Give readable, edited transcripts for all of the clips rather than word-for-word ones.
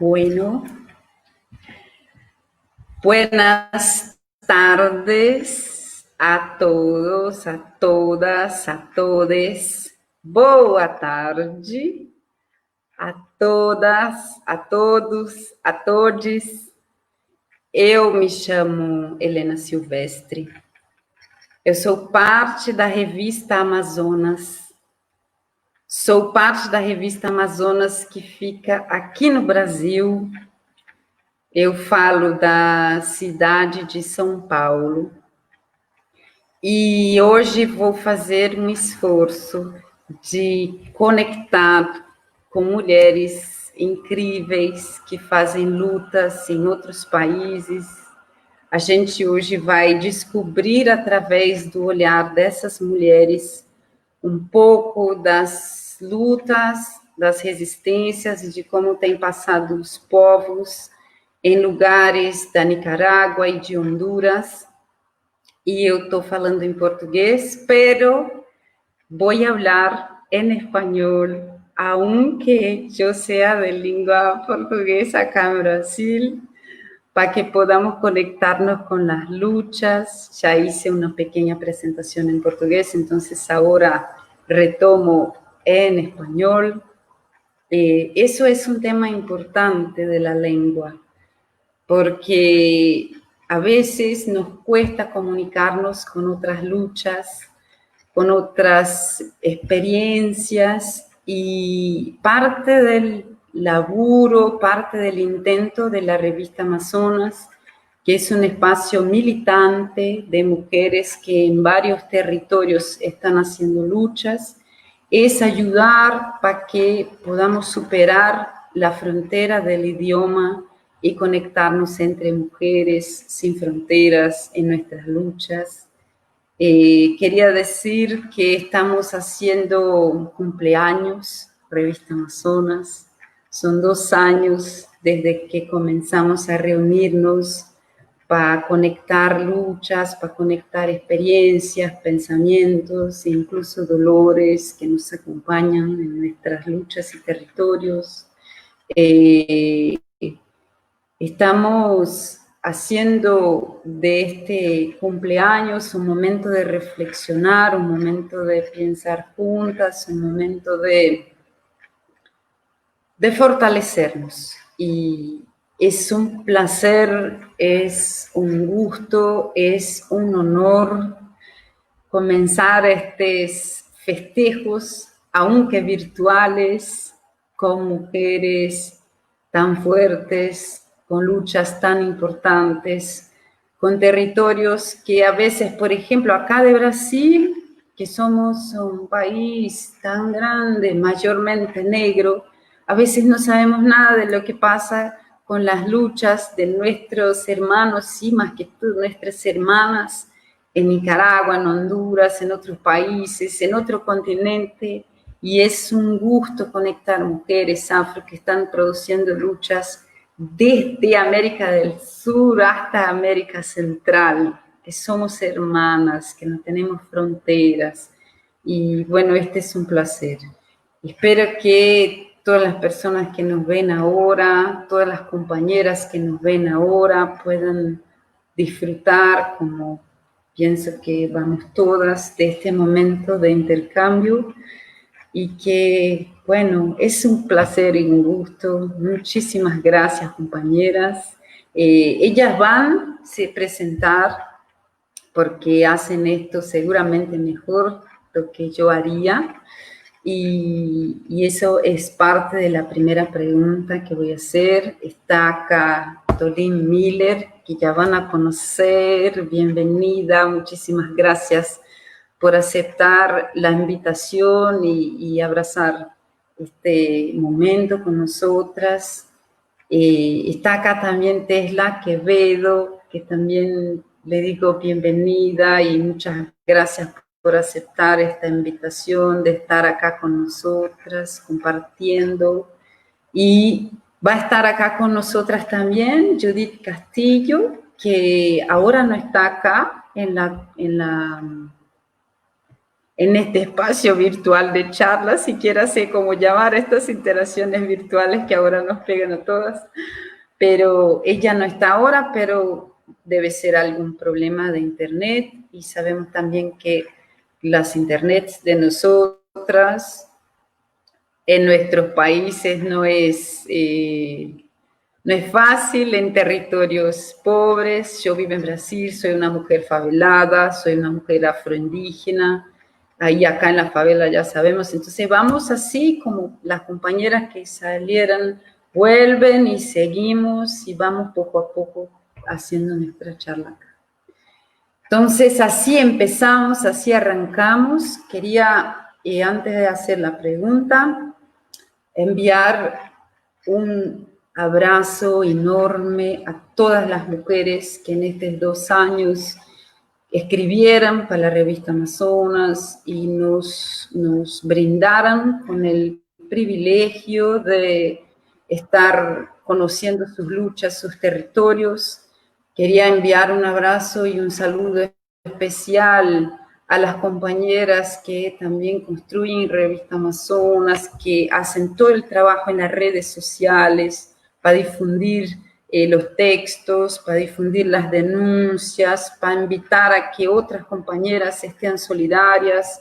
Bueno, buenas tardes a todos, a todas, a todes. Boa tarde a todas, a todos, a todes. Eu me chamo Helena Silvestre. Eu sou parte da revista Amazonas. Sou parte da revista Amazonas que fica aqui no Brasil. Eu falo da cidade de São Paulo e hoje vou fazer um esforço de conectar com mulheres incríveis que fazem lutas em outros países. A gente hoje vai descobrir através do olhar dessas mulheres um pouco das lutas, das resistências e de como têm passado os povos em lugares da Nicarágua e de Honduras, e eu estou falando em português, pero voy a hablar en español, aunque yo sea de lengua portuguesa acá en Brasil, para que podamos conectarnos con las luchas. Ya hice una pequeña presentación en portugués, entonces ahora retomo en español. Eso es un tema importante de la lengua, porque a veces nos cuesta comunicarnos con otras luchas, con otras experiencias, y parte del laburo, parte del intento de la revista Amazonas, que es un espacio militante de mujeres que en varios territorios están haciendo luchas, es ayudar para que podamos superar la frontera del idioma y conectarnos entre mujeres sin fronteras en nuestras luchas. Quería decir que estamos haciendo un cumpleaños, Revista Amazonas. Son 2 años desde que comenzamos a reunirnos para conectar luchas, para conectar experiencias, pensamientos e incluso dolores que nos acompañan en nuestras luchas y territorios. Estamos haciendo de este cumpleaños un momento de reflexionar, un momento de pensar juntas, un momento de fortalecernos. Y es un placer, es un gusto, es un honor comenzar estos festejos, aunque virtuales, con mujeres tan fuertes, con luchas tan importantes, con territorios que a veces, por ejemplo, acá de Brasil, que somos un país tan grande, mayormente negro, a veces no sabemos nada de lo que pasa con las luchas de nuestros hermanos y más que todo nuestras hermanas en Nicaragua, en Honduras, en otros países, en otro continente, y es un gusto conectar mujeres afro que están produciendo luchas desde América del Sur hasta América Central, que somos hermanas, que no tenemos fronteras. Y bueno, este es un placer. Espero que todas las personas que nos ven ahora, todas las compañeras que nos ven ahora puedan disfrutar, como pienso que vamos todas, de este momento de intercambio, y que, bueno, es un placer y un gusto. Muchísimas gracias, compañeras. Ellas van a presentar porque hacen esto seguramente mejor lo que yo haría, y eso es parte de la primera pregunta que voy a hacer. Está acá Dolin Miller, que ya van a conocer. Bienvenida, muchísimas gracias por aceptar la invitación y abrazar este momento con nosotras. Está acá también Tesla Quevedo, que también le digo bienvenida y muchas gracias por aceptar esta invitación de estar acá con nosotras, compartiendo. Y va a estar acá con nosotras también Judith Castillo, que ahora no está acá en la en este espacio virtual de charlas, siquiera sé cómo llamar a estas interacciones virtuales que ahora nos pegan a todas, pero ella no está ahora, pero debe ser algún problema de internet, y sabemos también que las internets de nosotras en nuestros países no es fácil, en territorios pobres. Yo vivo en Brasil, soy una mujer favelada, soy una mujer afroindígena, ahí acá en la favela ya sabemos. Entonces vamos así como las compañeras que salieran, vuelven y seguimos y vamos poco a poco haciendo nuestra charla acá. Entonces así empezamos, así arrancamos. Quería, antes de hacer la pregunta, enviar un abrazo enorme a todas las mujeres que en estos 2 años escribieran para la revista Amazonas y nos brindaran con el privilegio de estar conociendo sus luchas, sus territorios. Quería enviar un abrazo y un saludo especial a las compañeras que también construyen Revista Amazonas, que hacen todo el trabajo en las redes sociales para difundir los textos, para difundir las denuncias, para invitar a que otras compañeras estén solidarias.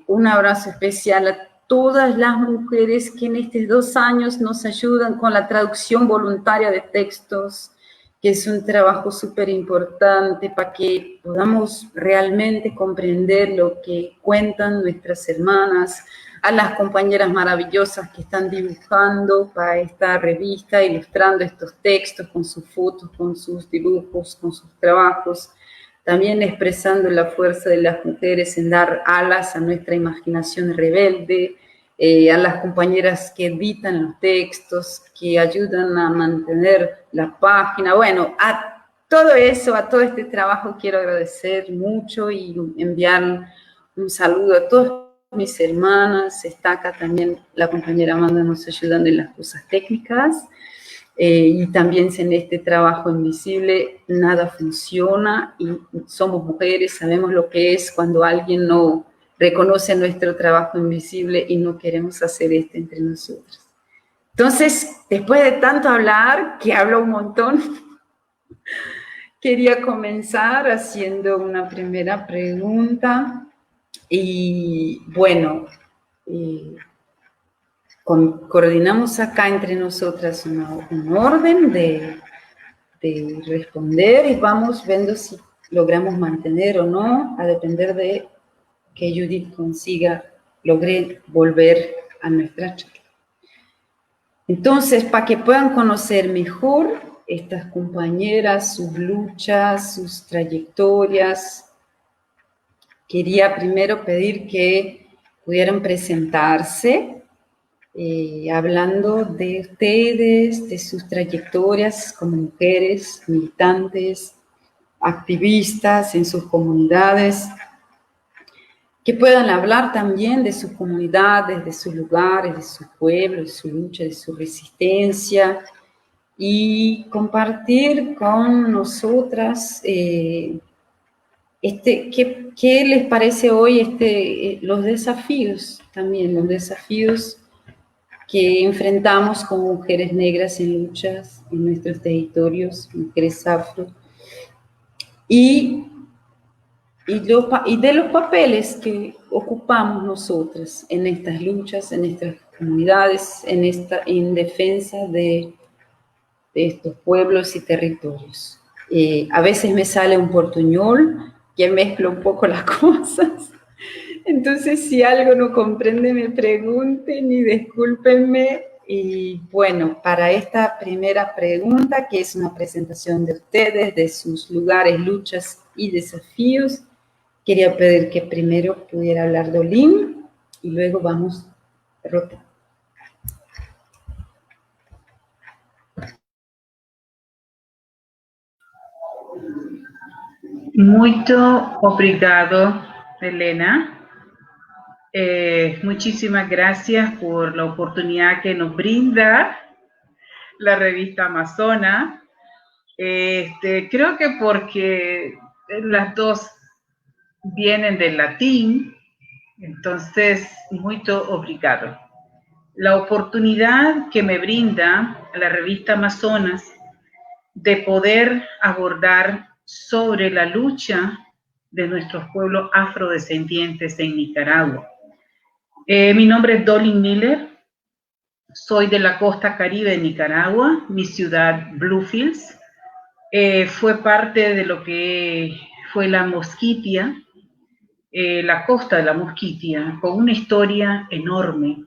Un abrazo especial a todas las mujeres que en estos 2 años nos ayudan con la traducción voluntaria de textos, que es un trabajo súper importante para que podamos realmente comprender lo que cuentan nuestras hermanas, a las compañeras maravillosas que están dibujando para esta revista, ilustrando estos textos con sus fotos, con sus dibujos, con sus trabajos, también expresando la fuerza de las mujeres en dar alas a nuestra imaginación rebelde, a las compañeras que editan los textos, que ayudan a mantener la página. Bueno, a todo eso, a todo este trabajo quiero agradecer mucho y enviar un saludo a todas mis hermanas. Está acá también la compañera Amanda nos ayudando en las cosas técnicas. Y también en este trabajo invisible nada funciona y somos mujeres, sabemos lo que es cuando alguien no reconoce nuestro trabajo invisible y no queremos hacer esto entre nosotros. Entonces, después de tanto hablar, que hablo un montón, quería comenzar haciendo una primera pregunta. Y bueno, coordinamos acá entre nosotras un orden de responder y vamos viendo si logramos mantener o no, a depender de que Judith logre volver a nuestra charla. Entonces, para que puedan conocer mejor estas compañeras, sus luchas, sus trayectorias, quería primero pedir que pudieran presentarse, hablando de ustedes, de sus trayectorias como mujeres, militantes, activistas en sus comunidades, que puedan hablar también de sus comunidades, de sus lugares, de su pueblo, de su lucha, de su resistencia, y compartir con nosotras ¿qué les parece hoy los desafíos también, los desafíos que enfrentamos como mujeres negras en luchas en nuestros territorios, mujeres afro, y de los papeles que ocupamos nosotras en estas luchas, en estas comunidades, en defensa de estos pueblos y territorios. A veces me sale un portuñol que mezcla un poco las cosas. Entonces, si algo no comprende, me pregunten y discúlpenme. Y bueno, para esta primera pregunta, que es una presentación de ustedes, de sus lugares, luchas y desafíos, quería pedir que primero pudiera hablar Dolín y luego vamos rotando. Muito obrigado, Elena. Muchísimas gracias por la oportunidad que nos brinda la revista Amazona. Creo que porque las dos vienen del latín, entonces, muito obrigado. La oportunidad que me brinda la revista Amazonas de poder abordar sobre la lucha de nuestros pueblos afrodescendientes en Nicaragua. Mi nombre es Dolin Miller, soy de la costa caribe de Nicaragua, mi ciudad Bluefields. Fue parte de lo que fue la Mosquitia, la costa de la Mosquitia, con una historia enorme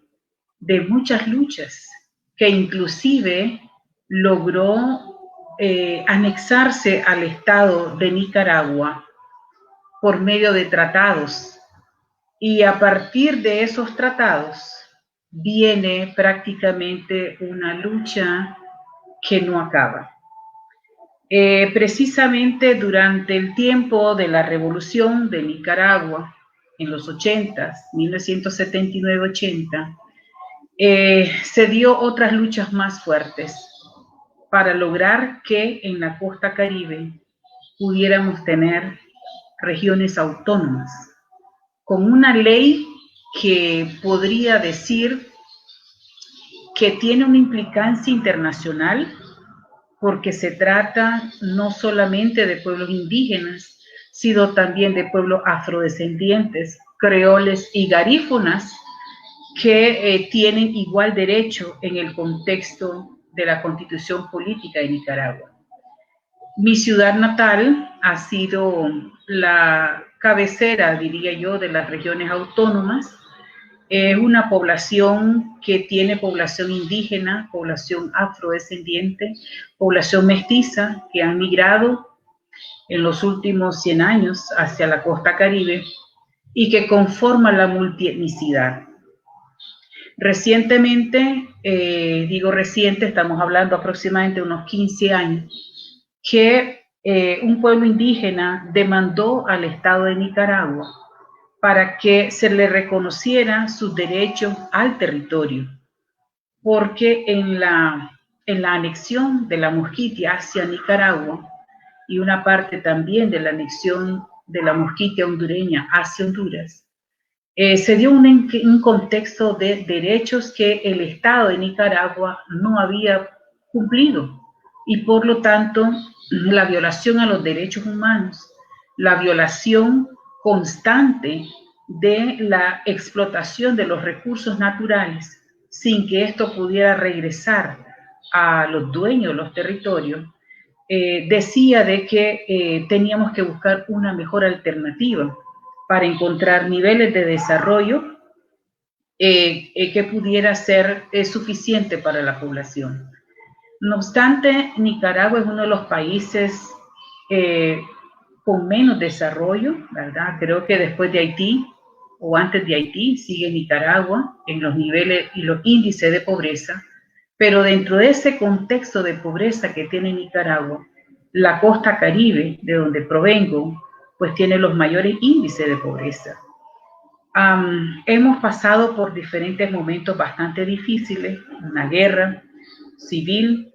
de muchas luchas, que inclusive logró anexarse al Estado de Nicaragua por medio de tratados. Y a partir de esos tratados viene prácticamente una lucha que no acaba. Precisamente durante el tiempo de la Revolución de Nicaragua, en los 80, 1979-80, se dio otras luchas más fuertes para lograr que en la costa caribe pudiéramos tener regiones autónomas, con una ley que podría decir que tiene una implicancia internacional, porque se trata no solamente de pueblos indígenas, sino también de pueblos afrodescendientes, creoles y garífunas, que tienen igual derecho en el contexto de la Constitución Política de Nicaragua. Mi ciudad natal ha sido la cabecera, diría yo, de las regiones autónomas. Es una población que tiene población indígena, población afrodescendiente, población mestiza, que han migrado en los últimos 100 años hacia la costa caribe y que conforman la multietnicidad. Recientemente, digo reciente, estamos hablando aproximadamente de unos 15 años, que un pueblo indígena demandó al Estado de Nicaragua para que se le reconociera sus derechos al territorio, porque en la anexión de la Mosquitia hacia Nicaragua y una parte también de la anexión de la Mosquitia hondureña hacia Honduras, se dio un contexto de derechos que el Estado de Nicaragua no había cumplido y por lo tanto la violación a los derechos humanos, la violación constante de la explotación de los recursos naturales sin que esto pudiera regresar a los dueños de los territorios, decía de que teníamos que buscar una mejor alternativa para encontrar niveles de desarrollo que pudiera ser suficiente para la población. No obstante, Nicaragua es uno de los países con menos desarrollo, ¿verdad? Creo que después de Haití o antes de Haití sigue Nicaragua en los niveles y los índices de pobreza, pero dentro de ese contexto de pobreza que tiene Nicaragua, la costa caribe, de donde provengo, pues tiene los mayores índices de pobreza. Hemos pasado por diferentes momentos bastante difíciles, una guerra civil,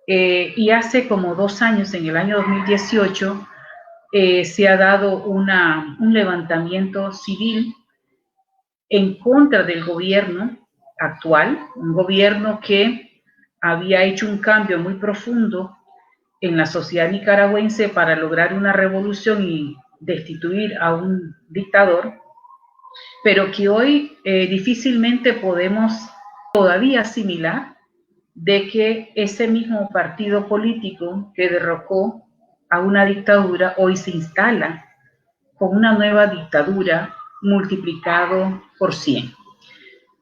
y hace como 2 años, en el año 2018, se ha dado un levantamiento civil en contra del gobierno actual, un gobierno que había hecho un cambio muy profundo en la sociedad nicaragüense para lograr una revolución y destituir a un dictador, pero que hoy difícilmente podemos todavía asimilar de que ese mismo partido político que derrocó a una dictadura hoy se instala con una nueva dictadura multiplicado por 100.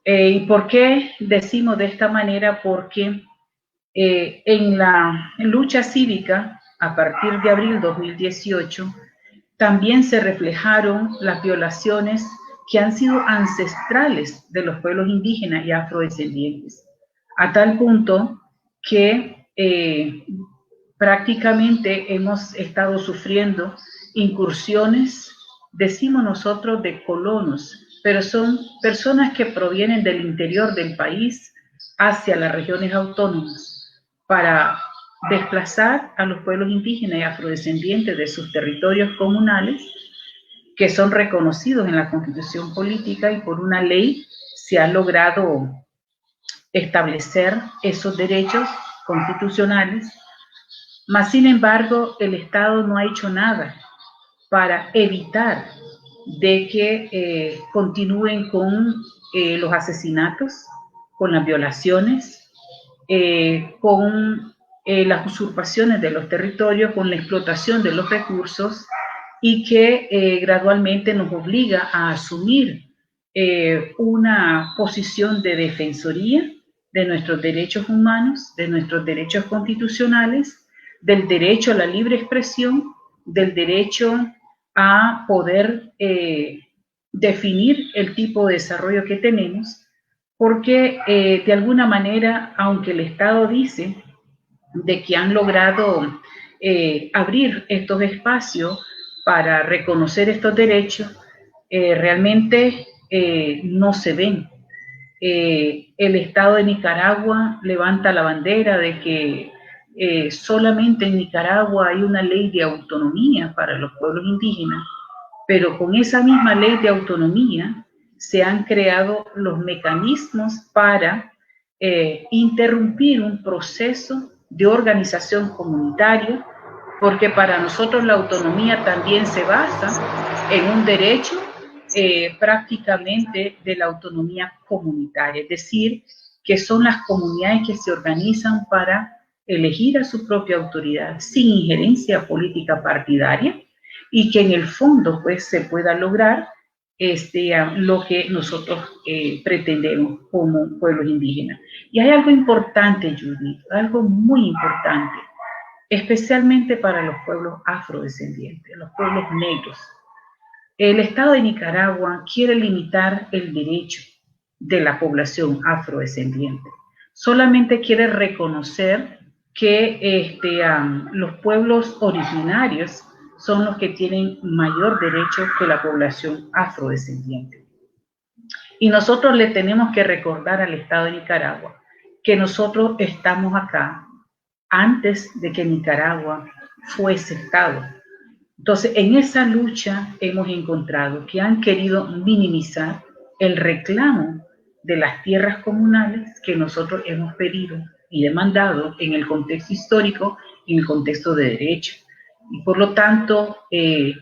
¿Y por qué decimos de esta manera? Porque en la lucha cívica, a partir de abril 2018, también se reflejaron las violaciones que han sido ancestrales de los pueblos indígenas y afrodescendientes, a tal punto que prácticamente hemos estado sufriendo incursiones, decimos nosotros, de colonos, pero son personas que provienen del interior del país hacia las regiones autónomas para desplazar a los pueblos indígenas y afrodescendientes de sus territorios comunales, que son reconocidos en la Constitución política, y por una ley se ha logrado establecer esos derechos constitucionales. Mas, sin embargo, el Estado no ha hecho nada para evitar de que continúen con los asesinatos, con las violaciones, con las usurpaciones de los territorios, con la explotación de los recursos, y que gradualmente nos obliga a asumir una posición de defensoría de nuestros derechos humanos, de nuestros derechos constitucionales, del derecho a la libre expresión, del derecho a poder definir el tipo de desarrollo que tenemos, porque de alguna manera, aunque el Estado dice de que han logrado abrir estos espacios para reconocer estos derechos, realmente no se ven. El Estado de Nicaragua levanta la bandera de que solamente en Nicaragua hay una ley de autonomía para los pueblos indígenas, pero con esa misma ley de autonomía se han creado los mecanismos para interrumpir un proceso de organización comunitaria, porque para nosotros la autonomía también se basa en un derecho prácticamente de la autonomía comunitaria, es decir, que son las comunidades que se organizan para elegir a su propia autoridad sin injerencia política partidaria, y que en el fondo pues se pueda lograr lo que nosotros pretendemos como pueblos indígenas. Y hay algo importante, Judith, algo muy importante, especialmente para los pueblos afrodescendientes, los pueblos negros. El Estado de Nicaragua quiere limitar el derecho de la población afrodescendiente. Solamente quiere reconocer que los pueblos originarios son los que tienen mayor derecho que la población afrodescendiente. Y nosotros le tenemos que recordar al Estado de Nicaragua que nosotros estamos acá antes de que Nicaragua fuese Estado. Entonces, en esa lucha hemos encontrado que han querido minimizar el reclamo de las tierras comunales que nosotros hemos pedido y demandado en el contexto histórico y en el contexto de derecho. Y por lo tanto,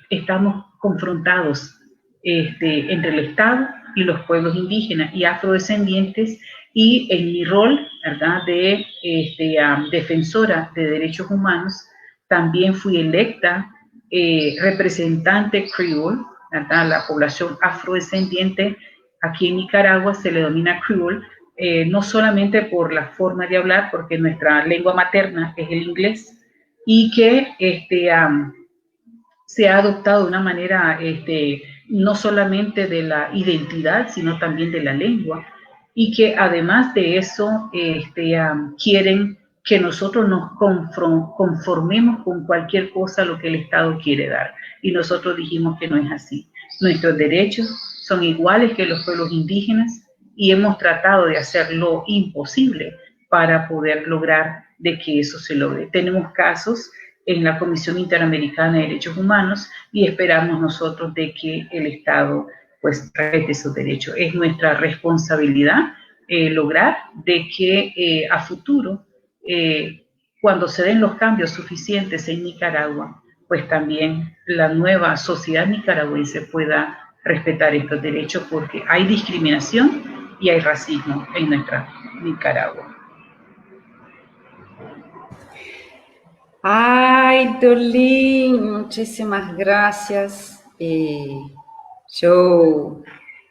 estamos confrontados entre el Estado y los pueblos indígenas y afrodescendientes, y en mi rol, ¿verdad?, de defensora de derechos humanos, también fui electa representante creole, ¿verdad? La población afrodescendiente aquí en Nicaragua se le denomina creole, no solamente por la forma de hablar, porque nuestra lengua materna es el inglés, y que se ha adoptado de una manera no solamente de la identidad, sino también de la lengua, y que además de eso quieren que nosotros nos conformemos con cualquier cosa a lo que el Estado quiere dar. Y nosotros dijimos que no es así. Nuestros derechos son iguales que los pueblos indígenas, y hemos tratado de hacer lo imposible para poder lograr de que eso se logre. Tenemos casos en la Comisión Interamericana de Derechos Humanos y esperamos nosotros de que el Estado pues respete esos derechos. Es nuestra responsabilidad lograr de que a futuro, cuando se den los cambios suficientes en Nicaragua, pues también la nueva sociedad nicaragüense pueda respetar estos derechos, porque hay discriminación y hay racismo en nuestra Nicaragua. Ay, Dolin, muchísimas gracias. Yo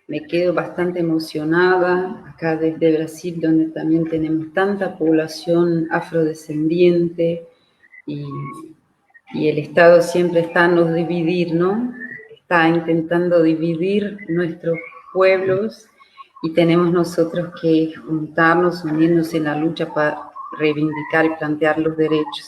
me quedo bastante emocionada acá desde Brasil, donde también tenemos tanta población afrodescendiente, y el Estado siempre está en nos dividir, ¿no? Está intentando dividir nuestros pueblos, y tenemos nosotros que juntarnos, unirnos en la lucha para reivindicar y plantear los derechos.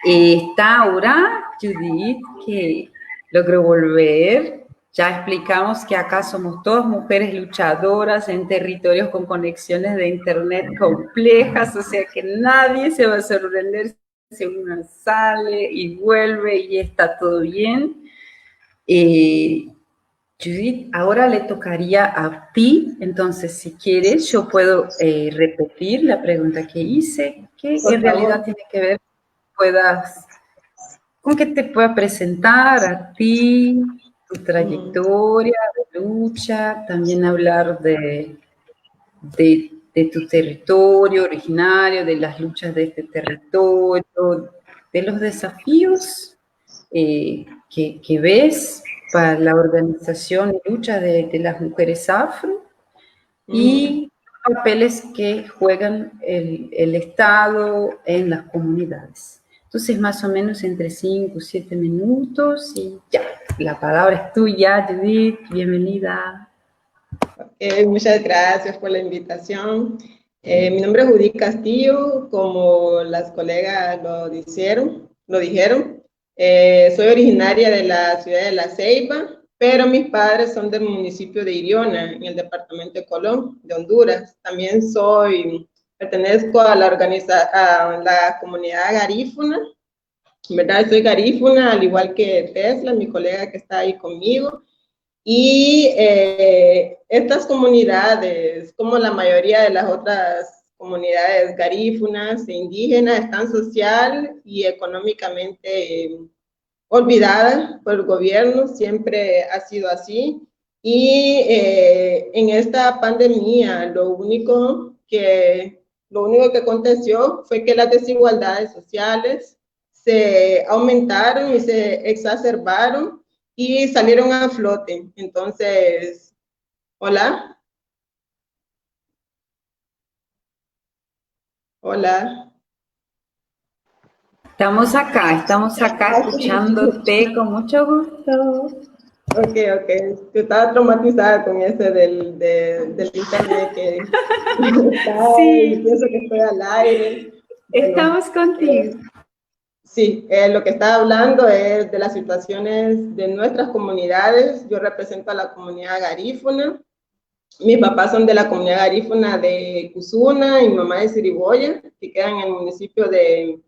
Está ahora Judith, que logró volver. Ya explicamos que acá somos todas mujeres luchadoras en territorios con conexiones de internet complejas, o sea que nadie se va a sorprender si una sale y vuelve y está todo bien. Judith, ahora le tocaría a ti, entonces si quieres yo puedo repetir la pregunta que hice, que Por en favor. realidad tiene que ver con que te pueda presentar a ti, tu trayectoria de lucha, también hablar de tu territorio originario, de las luchas de este territorio, de los desafíos que ves para la organización y lucha de las mujeres afro y los papeles que juegan el Estado en las comunidades. Entonces, más o menos entre 5 o 7 minutos y ya, la palabra es tuya, Judith, bienvenida. Muchas gracias por la invitación. Mi nombre es Judith Castillo, como las colegas lo dijeron. Soy originaria de la ciudad de La Ceiba, pero mis padres son del municipio de Iriona, en el departamento de Colón, de Honduras. También pertenezco a la comunidad garífuna, ¿verdad? Soy garífuna, al igual que Tesla, mi colega que está ahí conmigo. Y estas comunidades, como la mayoría de las otras comunidades garífunas e indígenas, están social y económicamente olvidadas por el gobierno, siempre ha sido así. Y en esta pandemia lo único que aconteció fue que las desigualdades sociales se aumentaron y se exacerbaron y salieron a flote. Entonces, hola. Hola. Estamos acá escuchándote con mucho gusto. Ok. Yo estaba traumatizada con ese del internet que está, Sí. y pienso que estoy al aire. Estamos contigo. Sí, lo que estaba hablando es de las situaciones de nuestras comunidades. Yo represento a la comunidad garífuna. Mis papás son de la comunidad garífuna de Cuzuna y mi mamá de Siriboya, que quedan en el municipio de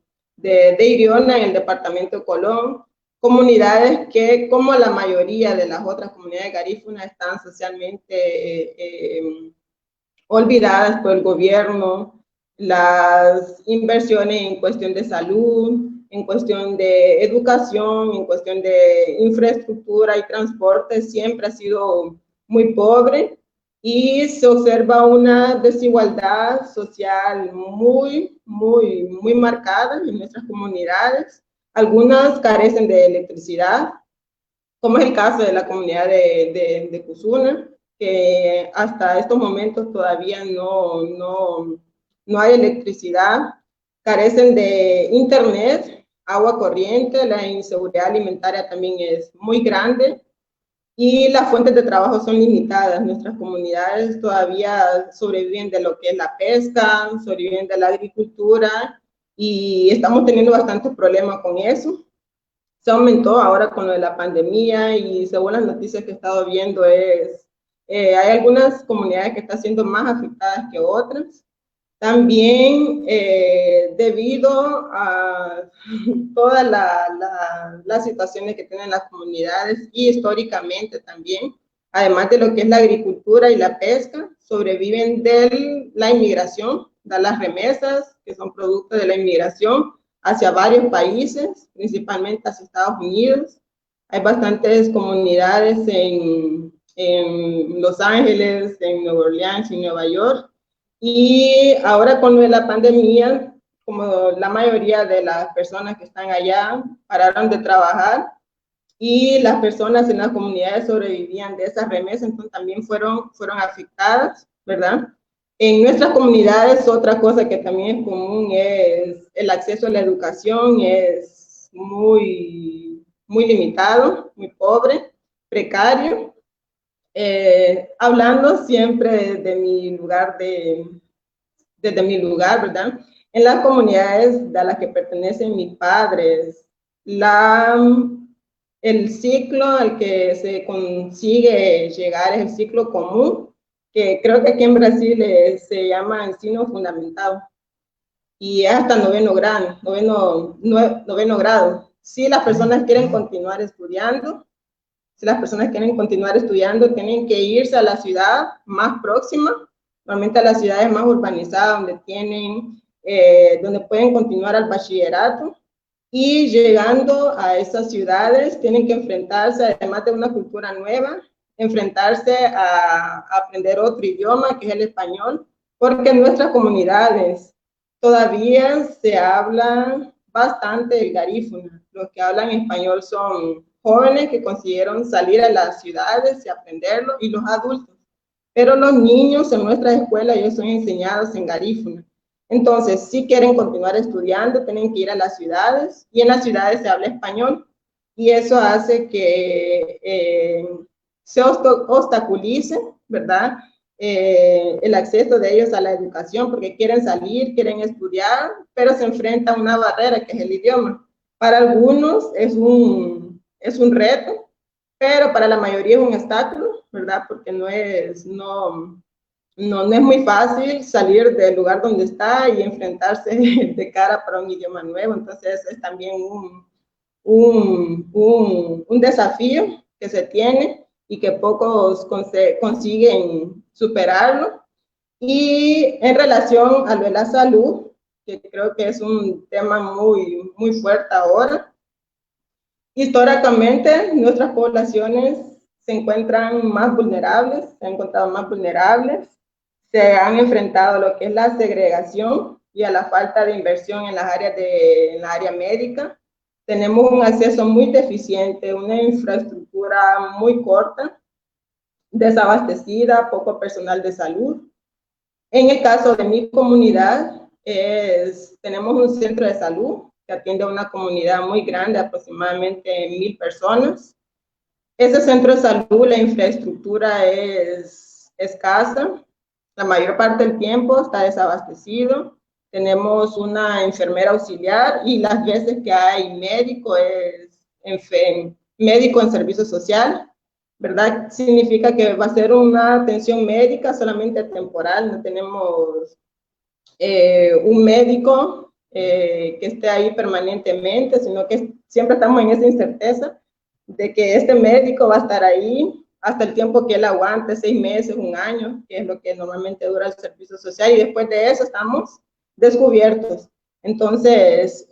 Iriona, en el departamento de Colón. Comunidades que, como la mayoría de las otras comunidades garífunas, están socialmente olvidadas por el gobierno. Las inversiones en cuestión de salud, en cuestión de educación, en cuestión de infraestructura y transporte siempre ha sido muy pobre y se observa una desigualdad social muy marcada en nuestras comunidades. Algunas carecen de electricidad, como es el caso de la comunidad de Cuzuna, que hasta estos momentos todavía no hay electricidad, carecen de internet, agua corriente, la inseguridad alimentaria también es muy grande y las fuentes de trabajo son limitadas. Nuestras comunidades todavía sobreviven de lo que es la pesca, sobreviven de la agricultura y estamos teniendo bastantes problemas con eso. Se aumentó ahora con lo de la pandemia y según las noticias que he estado viendo hay algunas comunidades que están siendo más afectadas que otras. También debido a todas las situaciones que tienen las comunidades y históricamente también, además de lo que es la agricultura y la pesca, sobreviven de la inmigración, de las remesas que son producto de la inmigración hacia varios países, principalmente hacia Estados Unidos. Hay bastantes comunidades en Los Ángeles, en Nueva Orleans y Nueva York. Y ahora con la pandemia, como la mayoría de las personas que están allá pararon de trabajar y las personas en las comunidades sobrevivían de esas remesas, entonces también fueron afectadas, ¿verdad? En nuestras comunidades, otra cosa que también es común es el acceso a la educación, es muy limitado, muy pobre, precario. Hablando siempre desde mi lugar, ¿verdad? En las comunidades a las que pertenecen mis padres, el ciclo al que se consigue llegar es el ciclo común, que creo que aquí en Brasil se llama ensino fundamentado, y es hasta noveno grado. Si las personas quieren continuar estudiando, si las personas quieren continuar estudiando, tienen que irse a la ciudad más próxima, normalmente a las ciudades más urbanizadas, donde pueden continuar al bachillerato. Y llegando a esas ciudades, tienen que enfrentarse, además de una cultura nueva, enfrentarse a aprender otro idioma, que es el español, porque en nuestras comunidades todavía se habla bastante el garífuna. Los que hablan español son jóvenes que consiguieron salir a las ciudades y aprenderlo, y los adultos. Pero los niños en nuestras escuelas, ellos son enseñados en garífuna. Entonces, si quieren continuar estudiando, tienen que ir a las ciudades, y en las ciudades se habla español, y eso hace que se obstaculice, ¿verdad?, el acceso de ellos a la educación, porque quieren salir, quieren estudiar, pero se enfrentan a una barrera que es el idioma. Para algunos es un reto, pero para la mayoría es un obstáculo, ¿verdad?, porque no es muy fácil salir del lugar donde está y enfrentarse de cara para un idioma nuevo. Entonces es también un desafío que se tiene y que pocos consiguen superarlo. Y en relación a lo de la salud, que creo que es un tema muy, muy fuerte ahora, históricamente nuestras poblaciones se encuentran más vulnerables, se han encontrado más vulnerables, se han enfrentado a lo que es la segregación y a la falta de inversión en la área médica. Tenemos un acceso muy deficiente, una infraestructura muy corta, desabastecida, poco personal de salud. En el caso de mi comunidad, tenemos un centro de salud que atiende a una comunidad muy grande, aproximadamente 1,000 personas. Ese centro de salud, la infraestructura es escasa, la mayor parte del tiempo está desabastecido. Tenemos una enfermera auxiliar, y las veces que hay médico médico en servicio social, ¿verdad? Significa que va a ser una atención médica solamente temporal, no tenemos un médico que esté ahí permanentemente, sino que siempre estamos en esa incerteza de que este médico va a estar ahí hasta el tiempo que él aguante, 6 meses, 1 año, que es lo que normalmente dura el servicio social, y después de eso estamos descubiertos. Entonces,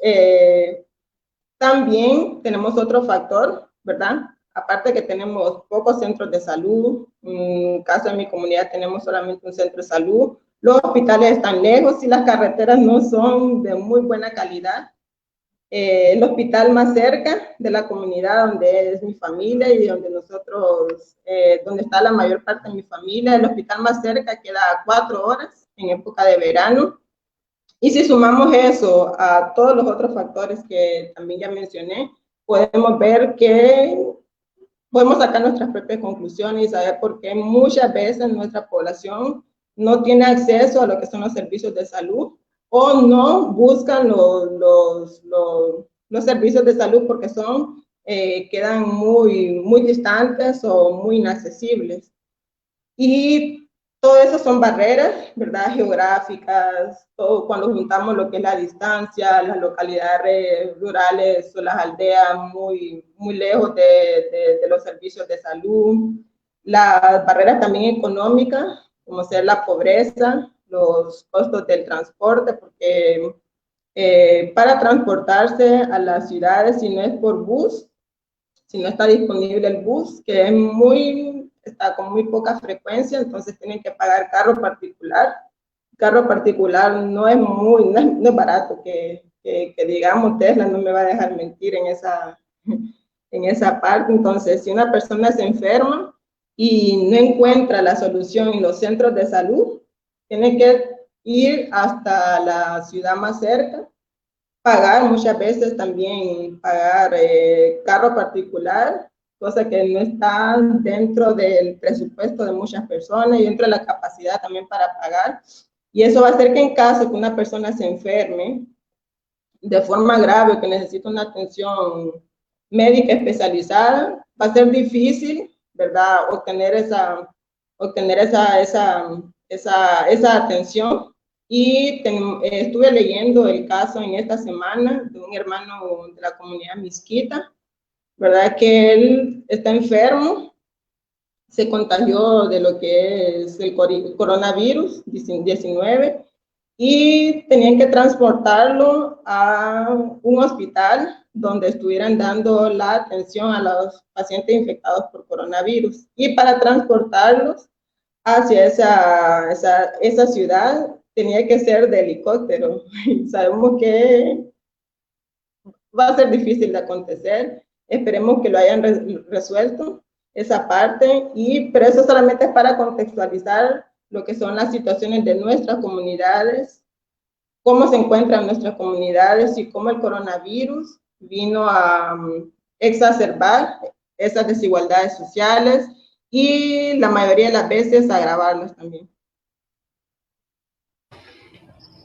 también tenemos otro factor, ¿verdad? Aparte que tenemos pocos centros de salud, en el caso de mi comunidad tenemos solamente un centro de salud, los hospitales están lejos y las carreteras no son de muy buena calidad. El hospital más cerca de la comunidad donde es mi familia y donde donde está la mayor parte de mi familia, el hospital más cerca queda a 4 horas en época de verano. Y si sumamos eso a todos los otros factores que también ya mencioné, podemos ver que podemos sacar nuestras propias conclusiones y saber por qué muchas veces nuestra población no tiene acceso a lo que son los servicios de salud, o no buscan los servicios de salud porque quedan muy, muy distantes o muy inaccesibles. Y todo eso son barreras, ¿verdad?, geográficas. Todo, cuando juntamos lo que es la distancia, las localidades rurales o las aldeas muy, muy lejos de los servicios de salud. Las barreras también económicas, como ser la pobreza, los costos del transporte, porque para transportarse a las ciudades, si no es por bus, si no está disponible el bus, que está con muy poca frecuencia, entonces tienen que pagar carro particular. Carro particular no es barato, que digamos, Tesla no me va a dejar mentir en esa parte. Entonces, si una persona se enferma y no encuentra la solución en los centros de salud, tiene que ir hasta la ciudad más cerca, muchas veces también pagar carro particular, cosa que no está dentro del presupuesto de muchas personas y dentro de la capacidad también para pagar. Y eso va a hacer que en caso que una persona se enferme de forma grave o que necesite una atención médica especializada, va a ser difícil, ¿verdad?, obtener esa atención. Y estuve leyendo el caso en esta semana de un hermano de la comunidad Mixquita, ¿verdad? Que él está enfermo, se contagió de lo que es el coronavirus 19 y tenían que transportarlo a un hospital donde estuvieran dando la atención a los pacientes infectados por coronavirus. Y para transportarlos hacia esa ciudad tenía que ser de helicóptero. Sabemos que va a ser difícil de acontecer. Esperemos que lo hayan resuelto esa parte, pero eso solamente es para contextualizar lo que son las situaciones de nuestras comunidades, cómo se encuentran nuestras comunidades y cómo el coronavirus vino a exacerbar esas desigualdades sociales y la mayoría de las veces agravarlas también.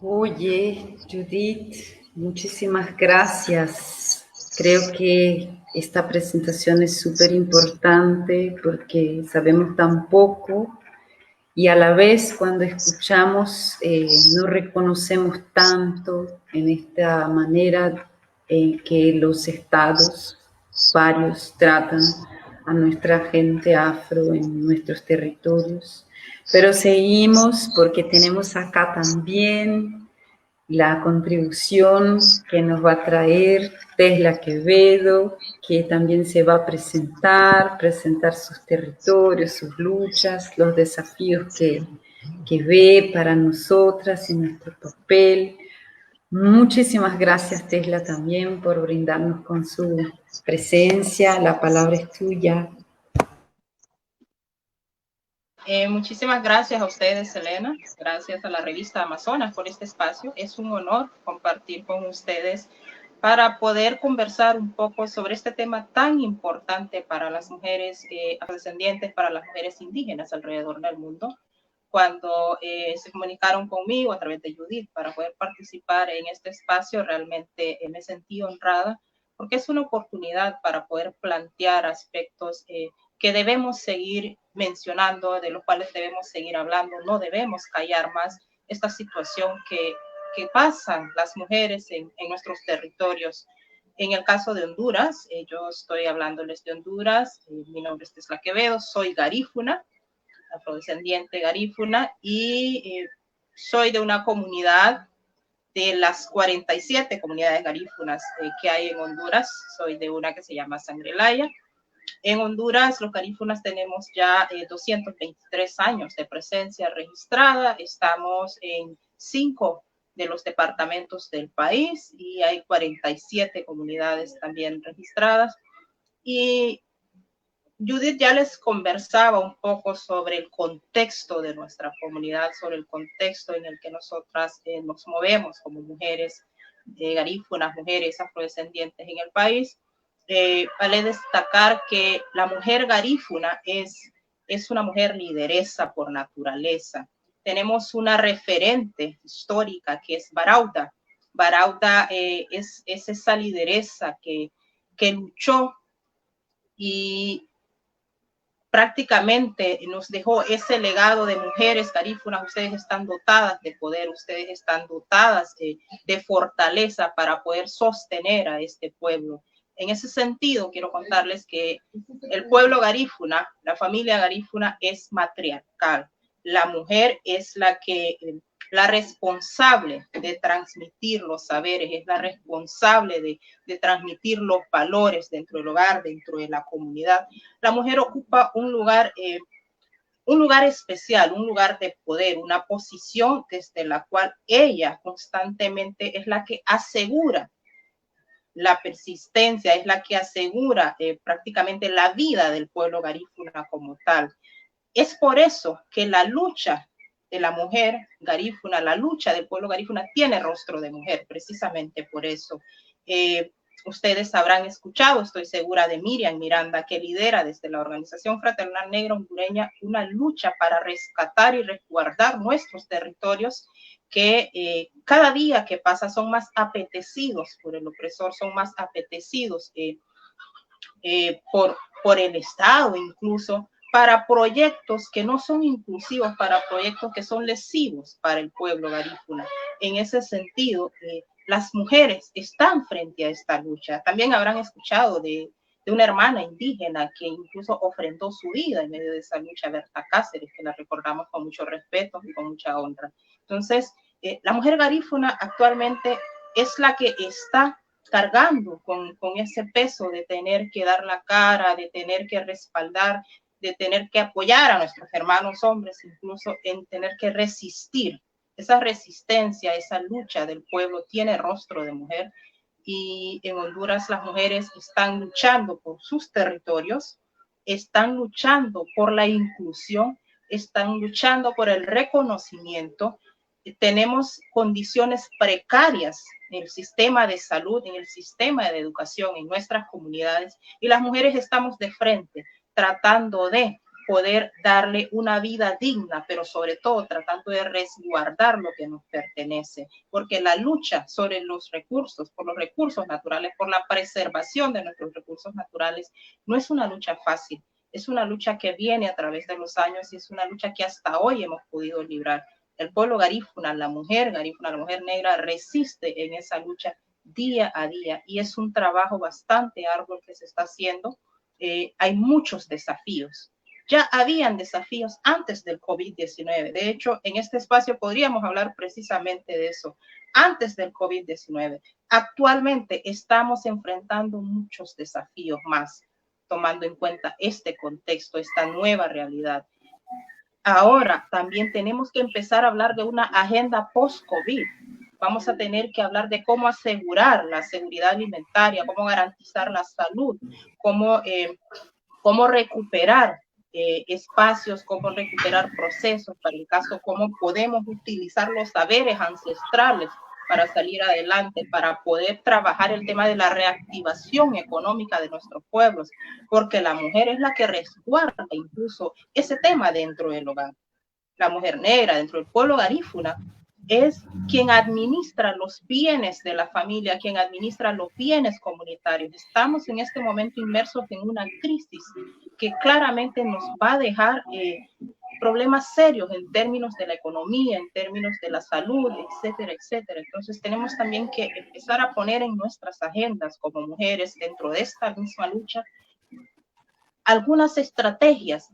Oye, Judith, muchísimas gracias. Creo que esta presentación es súper importante porque sabemos tan poco y a la vez cuando escuchamos no reconocemos tanto en esta manera en que los estados varios tratan a nuestra gente afro en nuestros territorios. Pero seguimos porque tenemos acá también la contribución que nos va a traer Tesla Quevedo, que también se va a presentar sus territorios, sus luchas, los desafíos que ve para nosotras y nuestro papel. Muchísimas gracias, Tesla, también por brindarnos con su presencia. La palabra es tuya. Muchísimas gracias a ustedes, Elena. Gracias a la revista Amazonas por este espacio. Es un honor compartir con ustedes para poder conversar un poco sobre este tema tan importante para las mujeres afrodescendientes, para las mujeres indígenas alrededor del mundo. Cuando se comunicaron conmigo a través de Judith para poder participar en este espacio, realmente me sentí honrada porque es una oportunidad para poder plantear aspectos que debemos seguir mencionando, de los cuales debemos seguir hablando. No debemos callar más esta situación que pasan las mujeres en nuestros territorios. En el caso de Honduras, yo estoy hablándoles de Honduras, mi nombre es Tesla Quevedo, soy garífuna, afrodescendiente garífuna, y soy de una comunidad de las 47 comunidades garífunas que hay en Honduras. Soy de una que se llama Sangrelaya. En Honduras, los garífunas tenemos ya 223 años de presencia registrada. Estamos en 5 de los departamentos del país y hay 47 comunidades también registradas. Y Judith ya les conversaba un poco sobre el contexto de nuestra comunidad, sobre el contexto en el que nosotras nos movemos como mujeres garífunas, mujeres afrodescendientes en el país. Vale destacar que la mujer garífuna es una mujer lideresa por naturaleza. Tenemos una referente histórica que es Barauda. Barauda es esa lideresa que luchó y prácticamente nos dejó ese legado de mujeres garífunas. Ustedes están dotadas de poder, ustedes están dotadas de fortaleza para poder sostener a este pueblo. En ese sentido, quiero contarles que el pueblo garífuna, la familia garífuna es matriarcal. La mujer es la responsable de transmitir los saberes, es la responsable de transmitir los valores dentro del hogar, dentro de la comunidad. La mujer ocupa un lugar especial, un lugar de poder, una posición desde la cual ella constantemente es la que asegura la persistencia, es la que asegura prácticamente la vida del pueblo garífuna como tal. Es por eso que la lucha de la mujer garífuna, la lucha del pueblo garífuna tiene rostro de mujer, precisamente por eso. Ustedes habrán escuchado, estoy segura, de Miriam Miranda, que lidera desde la Organización Fraternal Negra Hondureña una lucha para rescatar y resguardar nuestros territorios que cada día que pasa son más apetecidos por el opresor, son más apetecidos por el Estado incluso, para proyectos que no son inclusivos, para proyectos que son lesivos para el pueblo garífuna. En ese sentido, las mujeres están frente a esta lucha. También habrán escuchado de de una hermana indígena que incluso ofrendó su vida en medio de esa lucha, Berta Cáceres, que la recordamos con mucho respeto y con mucha honra. Entonces, la mujer garífuna actualmente es la que está cargando con ese peso de tener que dar la cara, de tener que respaldar, de tener que apoyar a nuestros hermanos hombres, incluso en tener que resistir. Esa resistencia, esa lucha del pueblo tiene rostro de mujer, y en Honduras las mujeres están luchando por sus territorios, están luchando por la inclusión, están luchando por el reconocimiento. Tenemos condiciones precarias en el sistema de salud, en el sistema de educación, en nuestras comunidades, y las mujeres estamos de frente tratando de poder darle una vida digna, pero sobre todo tratando de resguardar lo que nos pertenece, porque la lucha sobre los recursos, por los recursos naturales, por la preservación de nuestros recursos naturales, no es una lucha fácil, es una lucha que viene a través de los años y es una lucha que hasta hoy hemos podido librar. El pueblo garífuna, la mujer negra, resiste en esa lucha día a día, y es un trabajo bastante arduo que se está haciendo. Hay muchos desafíos. Ya habían desafíos antes del COVID-19. De hecho, en este espacio podríamos hablar precisamente de eso. Antes del COVID-19, actualmente estamos enfrentando muchos desafíos más, tomando en cuenta este contexto, esta nueva realidad. Ahora también tenemos que empezar a hablar de una agenda post-COVID. Vamos a tener que hablar de cómo asegurar la seguridad alimentaria, cómo garantizar la salud, cómo recuperar espacios, cómo recuperar procesos, para el caso, cómo podemos utilizar los saberes ancestrales para salir adelante, para poder trabajar el tema de la reactivación económica de nuestros pueblos, porque la mujer es la que resguarda incluso ese tema dentro del hogar. La mujer negra dentro del pueblo garífuna es quien administra los bienes de la familia, quien administra los bienes comunitarios. Estamos en este momento inmersos en una crisis que claramente nos va a dejar problemas serios en términos de la economía, en términos de la salud, etcétera, etcétera. Entonces tenemos también que empezar a poner en nuestras agendas como mujeres, dentro de esta misma lucha, algunas estrategias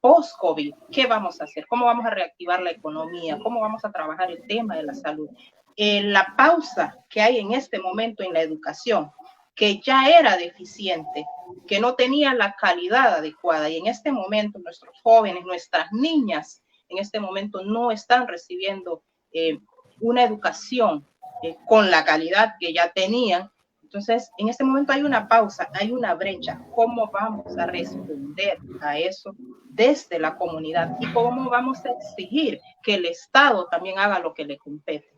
post-COVID. ¿Qué vamos a hacer? ¿Cómo vamos a reactivar la economía? ¿Cómo vamos a trabajar el tema de la salud? La pausa que hay en este momento en la educación, que ya era deficiente, que no tenía la calidad adecuada, y en este momento nuestros jóvenes, nuestras niñas, en este momento no están recibiendo una educación con la calidad que ya tenían. Entonces, en este momento hay una pausa, hay una brecha. ¿Cómo vamos a responder a eso desde la comunidad? ¿Y cómo vamos a exigir que el Estado también haga lo que le compete?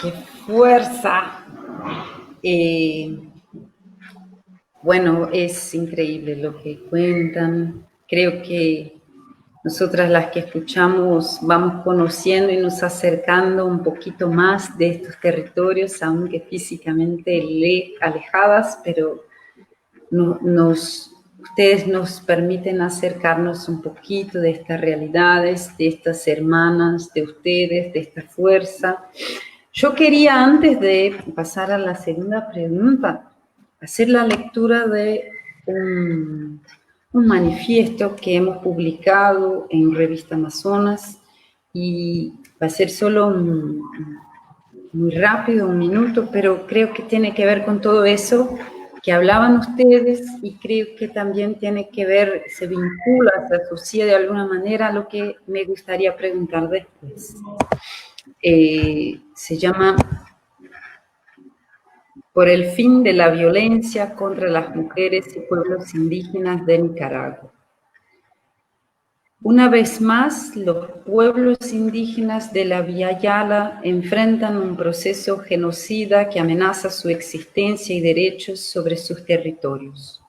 ¡Qué fuerza! Bueno, es increíble lo que cuentan. Creo que nosotras las que escuchamos vamos conociendo y nos acercando un poquito más de estos territorios, aunque físicamente alejadas, pero ustedes nos permiten acercarnos un poquito de estas realidades, de estas hermanas, de ustedes, de esta fuerza. Yo quería, antes de pasar a la segunda pregunta, hacer la lectura de un manifiesto que hemos publicado en Revista Amazonas, y va a ser solo muy rápido, 1 minuto, pero creo que tiene que ver con todo eso que hablaban ustedes, y creo que también tiene que ver, se vincula, se asocia de alguna manera a lo que me gustaría preguntar después. Se llama Por el fin de la violencia contra las mujeres y pueblos indígenas de Nicaragua. Una vez más, los pueblos indígenas de la Vía Yala enfrentan un proceso genocida que amenaza su existencia y derechos sobre sus territorios.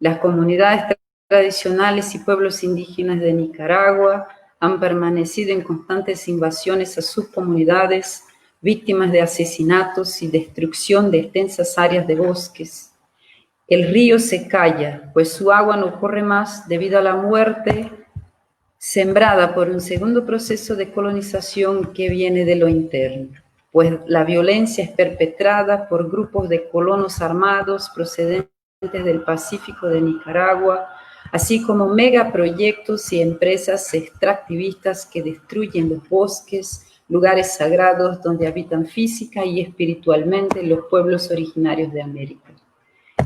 Las comunidades tradicionales y pueblos indígenas de Nicaragua han permanecido en constantes invasiones a sus comunidades, víctimas de asesinatos y destrucción de extensas áreas de bosques. El río se calla, pues su agua no corre más debido a la muerte sembrada por un segundo proceso de colonización que viene de lo interno. pues la violencia es perpetrada por grupos de colonos armados procedentes del Pacífico de Nicaragua, así como megaproyectos y empresas extractivistas que destruyen los bosques, lugares sagrados donde habitan física y espiritualmente los pueblos originarios de América.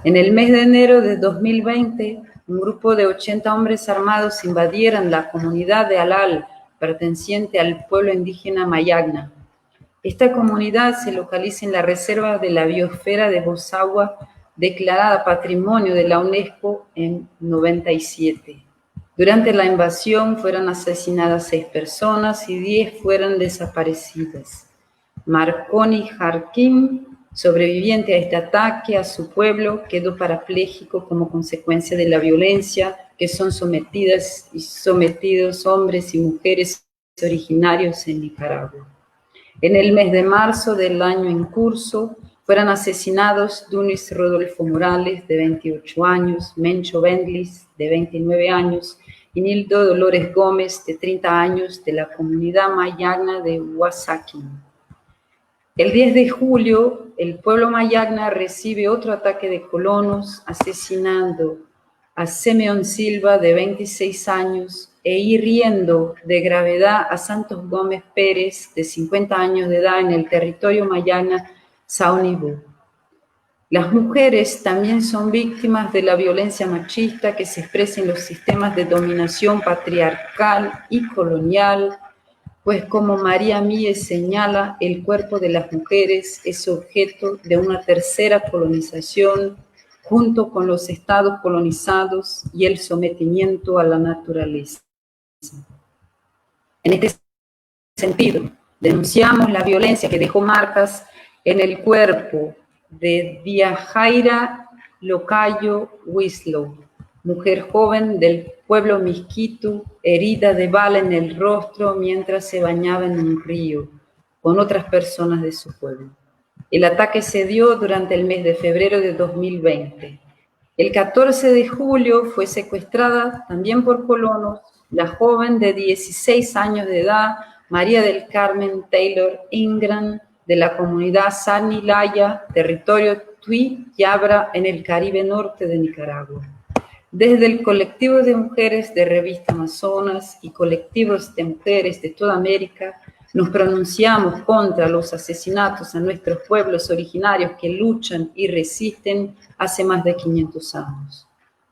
En el mes de enero de 2020, un grupo de 80 hombres armados invadieron la comunidad de Alal, perteneciente al pueblo indígena Mayagna. Esta comunidad se localiza en la Reserva de la Biosfera de Bosagua, declarada Patrimonio de la UNESCO en 97. Durante la invasión fueron asesinadas 6 personas y 10 fueron desaparecidas. Marconi Jarquín, sobreviviente a este ataque a su pueblo, quedó parapléjico como consecuencia de la violencia que son sometidas y sometidos hombres y mujeres originarios en Nicaragua. En el mes de marzo del año en curso, fueron asesinados Dunis Rodolfo Morales, de 28 años, Mencho Bendlis, de 29 años, y Nildo Dolores Gómez, de 30 años, de la comunidad mayagna de Huasaquín. El 10 de julio, el pueblo mayagna recibe otro ataque de colonos, asesinando a Simeón Silva, de 26 años, e hiriendo de gravedad a Santos Gómez Pérez, de 50 años de edad, en el territorio mayagna Saunibú. Las mujeres también son víctimas de la violencia machista que se expresa en los sistemas de dominación patriarcal y colonial, pues como María Mies señala, el cuerpo de las mujeres es objeto de una tercera colonización junto con los estados colonizados y el sometimiento a la naturaleza. En este sentido, denunciamos la violencia que dejó marcas en el cuerpo de Diajaira Locayo Wislow, mujer joven del pueblo Misquitu, herida de bala en el rostro mientras se bañaba en un río con otras personas de su pueblo. El ataque se dio durante el mes de febrero de 2020. El 14 de julio fue secuestrada también por colonos la joven de 16 años de edad, María del Carmen Taylor Ingram, de la comunidad Sanilaya, territorio Tui Yabra, en el Caribe norte de Nicaragua. Desde el colectivo de mujeres de Revista Amazonas y colectivos de mujeres de toda América, nos pronunciamos contra los asesinatos a nuestros pueblos originarios que luchan y resisten hace más de 500 años.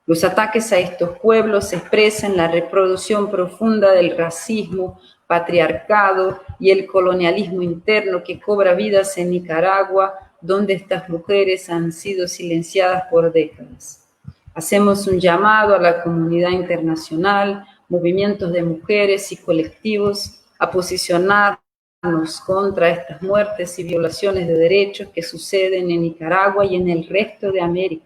Los ataques a estos pueblos expresan la reproducción profunda del racismo, patriarcado y el colonialismo interno que cobra vidas en Nicaragua, donde estas mujeres han sido silenciadas por décadas. Hacemos un llamado a la comunidad internacional, movimientos de mujeres y colectivos a posicionarnos contra estas muertes y violaciones de derechos que suceden en Nicaragua y en el resto de América.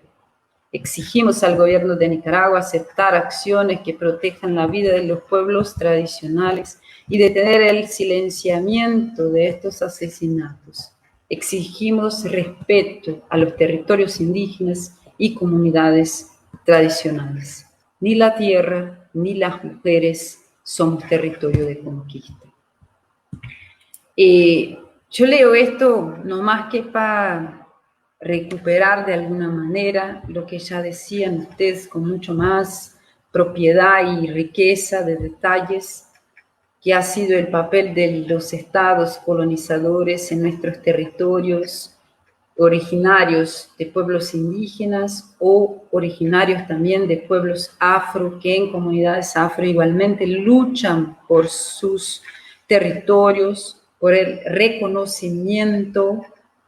Exigimos al gobierno de Nicaragua aceptar acciones que protejan la vida de los pueblos tradicionales y detener el silenciamiento de estos asesinatos. Exigimos respeto a los territorios indígenas y comunidades tradicionales. Ni la tierra ni las mujeres somos territorio de conquista. Yo leo esto no más que para recuperar de alguna manera lo que ya decían ustedes con mucho más propiedad y riqueza de detalles, que ha sido el papel de los estados colonizadores en nuestros territorios originarios de pueblos indígenas o originarios también de pueblos afro, que en comunidades afro igualmente luchan por sus territorios, por el reconocimiento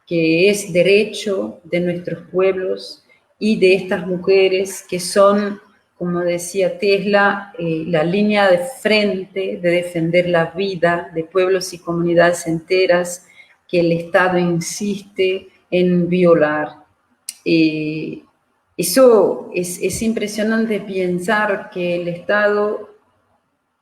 que es derecho de nuestros pueblos y de estas mujeres que son, como decía Tesla, la línea de frente de defender la vida de pueblos y comunidades enteras que el Estado insiste en violar. Eso es impresionante pensar que el Estado,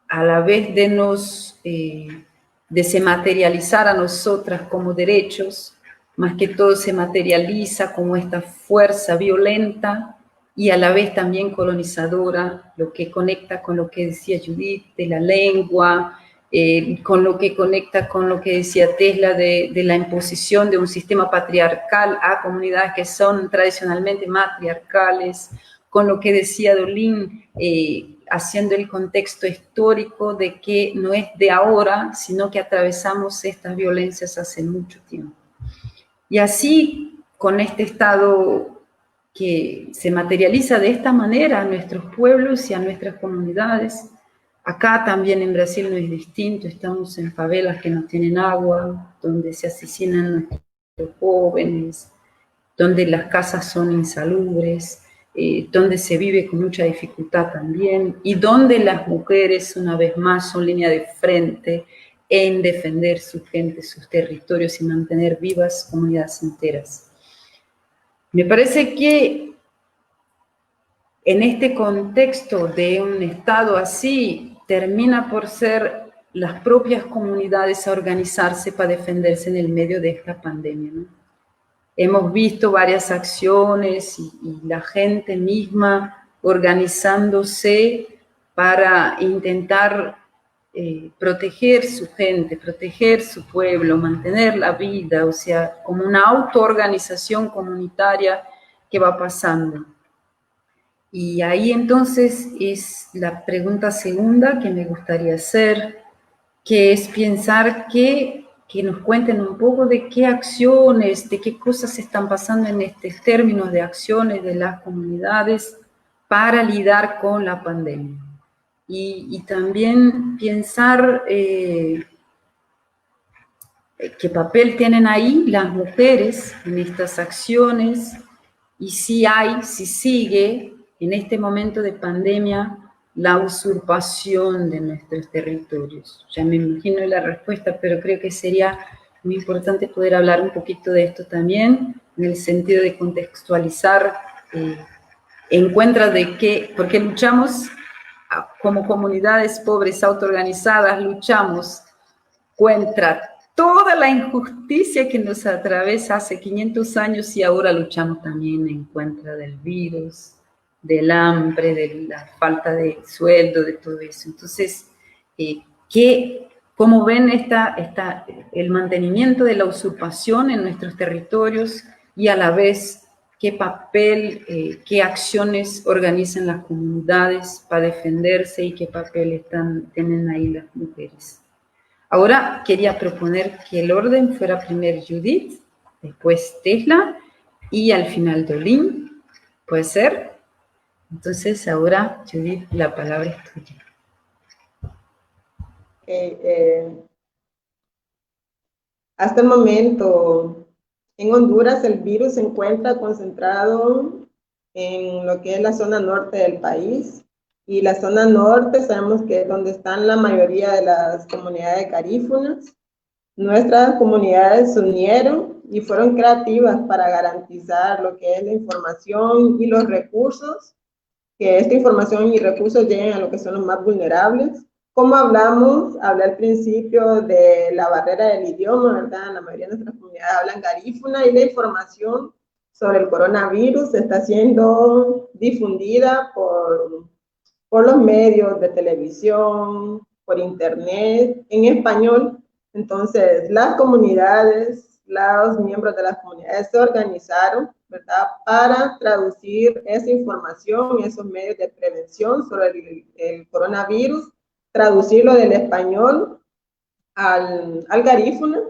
a la vez de nos de se materializar a nosotras como derechos, más que todo se materializa como esta fuerza violenta y a la vez también colonizadora, lo que conecta con lo que decía Judith de la lengua, con lo que conecta con lo que decía Tesla de la imposición de un sistema patriarcal a comunidades que son tradicionalmente matriarcales, con lo que decía Dolin, haciendo el contexto histórico de que no es de ahora, sino que atravesamos estas violencias hace mucho tiempo. Y así, con este Estado que se materializa de esta manera a nuestros pueblos y a nuestras comunidades, acá también en Brasil no es distinto, estamos en favelas que no tienen agua, donde se asesinan nuestros jóvenes, donde las casas son insalubres, donde se vive con mucha dificultad también, y donde las mujeres, una vez más, son línea de frente en defender su gente, sus territorios y mantener vivas comunidades enteras. Me parece que en este contexto de un Estado así, termina por ser las propias comunidades a organizarse para defenderse en el medio de esta pandemia, ¿no? Hemos visto varias acciones y la gente misma organizándose para intentar proteger su gente, proteger su pueblo, mantener la vida, o sea, como una autoorganización comunitaria que va pasando. Y ahí entonces es la pregunta segunda que me gustaría hacer, que es pensar que nos cuenten un poco de qué acciones, de qué cosas están pasando en estos términos de acciones de las comunidades para lidiar con la pandemia. Y también pensar qué papel tienen ahí las mujeres en estas acciones y si sigue en este momento de pandemia la usurpación de nuestros territorios. Ya me imagino la respuesta, pero creo que sería muy importante poder hablar un poquito de esto también, en el sentido de contextualizar en contra de qué, porque luchamos como comunidades pobres autoorganizadas, luchamos contra toda la injusticia que nos atraviesa hace 500 años y ahora luchamos también en contra del virus, del hambre, de la falta de sueldo, de todo eso. Entonces, ¿cómo ven el mantenimiento de la usurpación en nuestros territorios y a la vez qué papel, qué acciones organizan las comunidades para defenderse y qué papel tienen ahí las mujeres? Ahora quería proponer que el orden fuera primero Judith, después Tesla y al final Dolin. ¿Puede ser? Entonces ahora, Judith, la palabra es tuya. Hasta el momento, en Honduras el virus se encuentra concentrado en lo que es la zona norte del país. Y la zona norte sabemos que es donde están la mayoría de las comunidades garífunas. Nuestras comunidades se unieron y fueron creativas para garantizar lo que es la información y los recursos, que esta información y recursos lleguen a lo que son los más vulnerables. Como hablé al principio de la barrera del idioma, ¿verdad? La mayoría de nuestras comunidades hablan garífuna y la información sobre el coronavirus está siendo difundida por los medios de televisión, por internet, en español. Entonces, las comunidades, los miembros de las comunidades se organizaron, ¿verdad?, para traducir esa información, esos medios de prevención sobre el coronavirus, traducirlo del español al garífuna.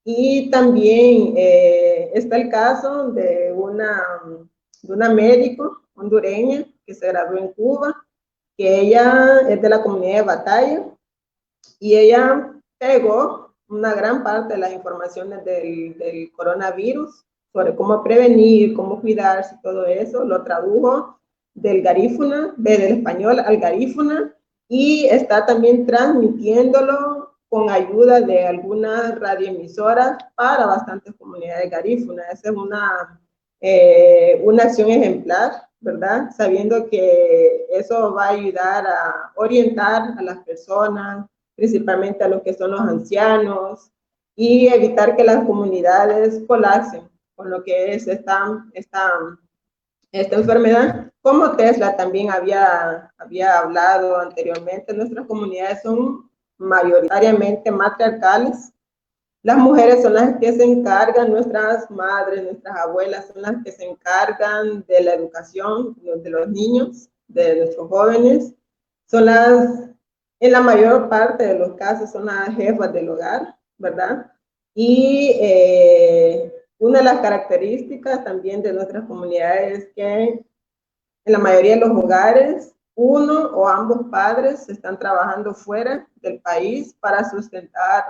Y también está el caso de una médico hondureña que se graduó en Cuba, que ella es de la comunidad de Batalla, y ella pegó una gran parte de las informaciones del coronavirus sobre cómo prevenir, cómo cuidarse, todo eso, lo tradujo del garífuna, del español al garífuna, y está también transmitiéndolo con ayuda de algunas radioemisoras para bastantes comunidades garífunas. Esa es una acción ejemplar, ¿verdad? Sabiendo que eso va a ayudar a orientar a las personas, principalmente a los que son los ancianos, y evitar que las comunidades colapsen con lo que es esta enfermedad. Como Tesla también había hablado anteriormente, nuestras comunidades son mayoritariamente matriarcales. Las mujeres son las que se encargan, nuestras madres, nuestras abuelas son las que se encargan de la educación de los niños, de nuestros jóvenes. Son las, en la mayor parte de los casos, son las jefas del hogar, ¿verdad? Y una de las características también de nuestras comunidades es que en la mayoría de los hogares, uno o ambos padres están trabajando fuera del país para sustentar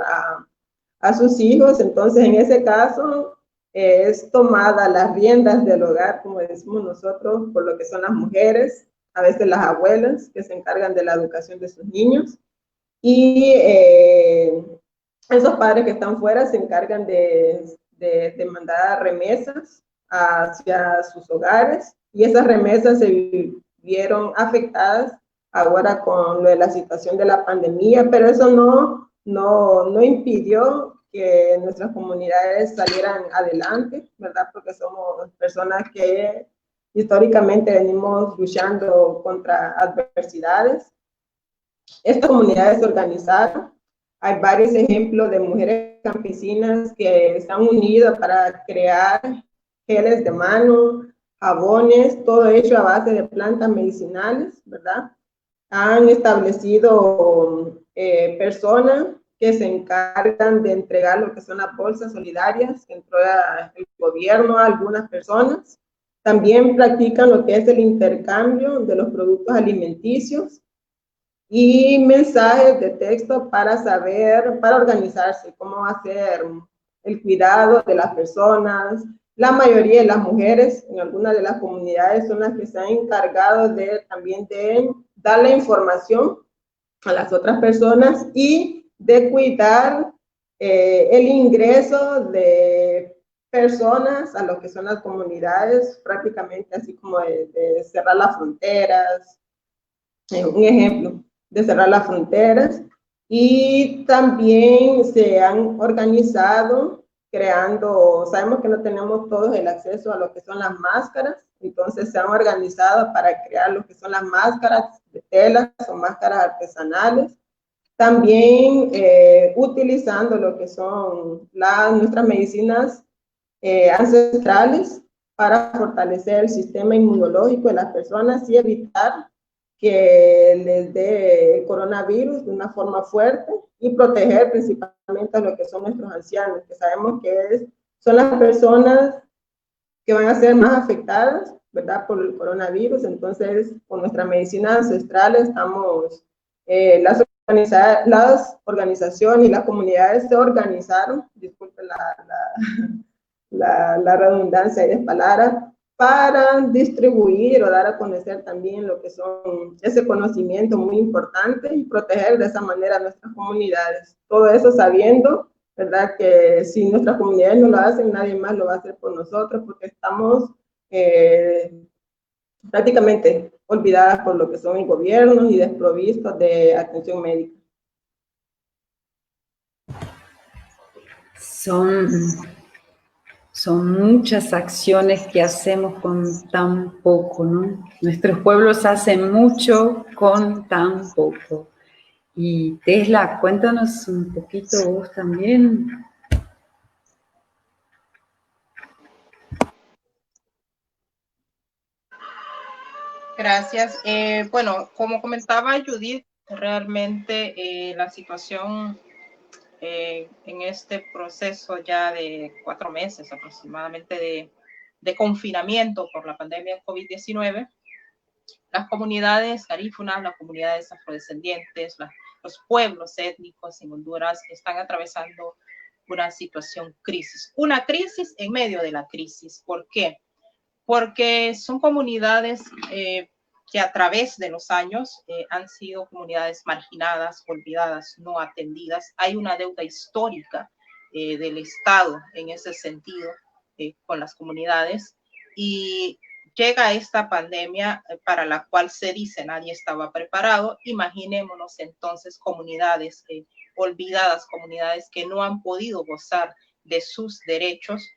a sus hijos. Entonces, en ese caso, es tomada las riendas del hogar, como decimos nosotros, por lo que son las mujeres, a veces las abuelas, que se encargan de la educación de sus niños. Y esos padres que están fuera se encargan de mandar remesas hacia sus hogares, y esas remesas se vieron afectadas ahora con lo de la situación de la pandemia, pero eso no impidió que nuestras comunidades salieran adelante, ¿verdad? Porque somos personas que históricamente venimos luchando contra adversidades. Estas comunidades se organizaron. Hay varios ejemplos de mujeres campesinas que se han unido para crear geles de mano, jabones, todo hecho a base de plantas medicinales, ¿verdad? Han establecido personas que se encargan de entregar lo que son las bolsas solidarias que entrega el gobierno a algunas personas. También practican lo que es el intercambio de los productos alimenticios y mensajes de texto para saber, para organizarse, cómo hacer el cuidado de las personas. La mayoría de las mujeres en algunas de las comunidades son las que se han encargado también de dar la información a las otras personas y de cuidar el ingreso de personas a lo que son las comunidades, prácticamente así como de cerrar las fronteras. Un ejemplo, de cerrar las fronteras, y también se han organizado creando, sabemos que no tenemos todos el acceso a lo que son las máscaras, entonces se han organizado para crear lo que son las máscaras de telas o máscaras artesanales, también utilizando lo que son nuestras medicinas ancestrales para fortalecer el sistema inmunológico de las personas y evitar que les dé el coronavirus de una forma fuerte, y proteger principalmente a lo que son nuestros ancianos, que sabemos que son las personas que van a ser más afectadas, ¿verdad?, por el coronavirus. Entonces, con nuestra medicina ancestral estamos, las organizaciones y las comunidades se organizaron, disculpen la redundancia de palabras, para distribuir o dar a conocer también lo que son ese conocimiento muy importante y proteger de esa manera a nuestras comunidades. Todo eso sabiendo, ¿verdad?, que si nuestras comunidades no lo hacen, nadie más lo va a hacer por nosotros, porque estamos prácticamente olvidadas por lo que son el gobierno y desprovistos de atención médica. Son muchas acciones que hacemos con tan poco, ¿no? Nuestros pueblos hacen mucho con tan poco. Y Tesla, cuéntanos un poquito vos también. Gracias. Bueno, como comentaba Judith, realmente la situación en este proceso ya de 4 meses aproximadamente de confinamiento por la pandemia COVID-19, las comunidades garífunas, las comunidades afrodescendientes, los pueblos étnicos en Honduras están atravesando una situación crisis. Una crisis en medio de la crisis. ¿Por qué? Porque son comunidades que a través de los años han sido comunidades marginadas, olvidadas, no atendidas. Hay una deuda histórica del Estado en ese sentido con las comunidades, y llega esta pandemia para la cual se dice nadie estaba preparado. Imaginémonos entonces comunidades olvidadas, comunidades que no han podido gozar de sus derechos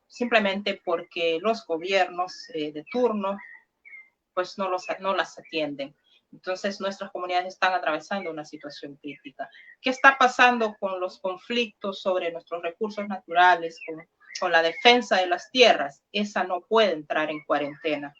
simplemente porque los gobiernos de turno pues no las atienden. Entonces, nuestras comunidades están atravesando una situación crítica. ¿Qué está pasando con los conflictos sobre nuestros recursos naturales, con la defensa de las tierras? Esa no puede entrar en cuarentena.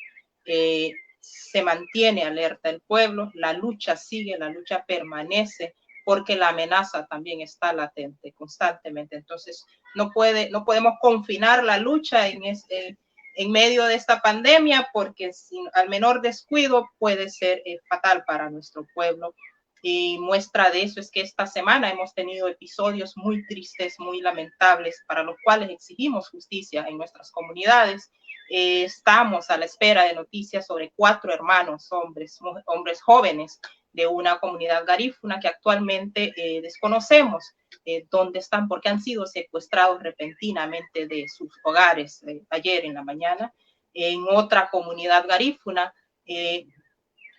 Se mantiene alerta el pueblo, la lucha sigue, la lucha permanece, porque la amenaza también está latente constantemente. Entonces, no podemos confinar la lucha en medio de esta pandemia, porque al menor descuido puede ser fatal para nuestro pueblo. Y muestra de eso es que esta semana hemos tenido episodios muy tristes, muy lamentables, para los cuales exigimos justicia en nuestras comunidades. Estamos a la espera de noticias sobre 4 hermanos, hombres jóvenes de una comunidad garífuna que actualmente desconocemos dónde están, porque han sido secuestrados repentinamente de sus hogares ayer en la mañana. En otra comunidad garífuna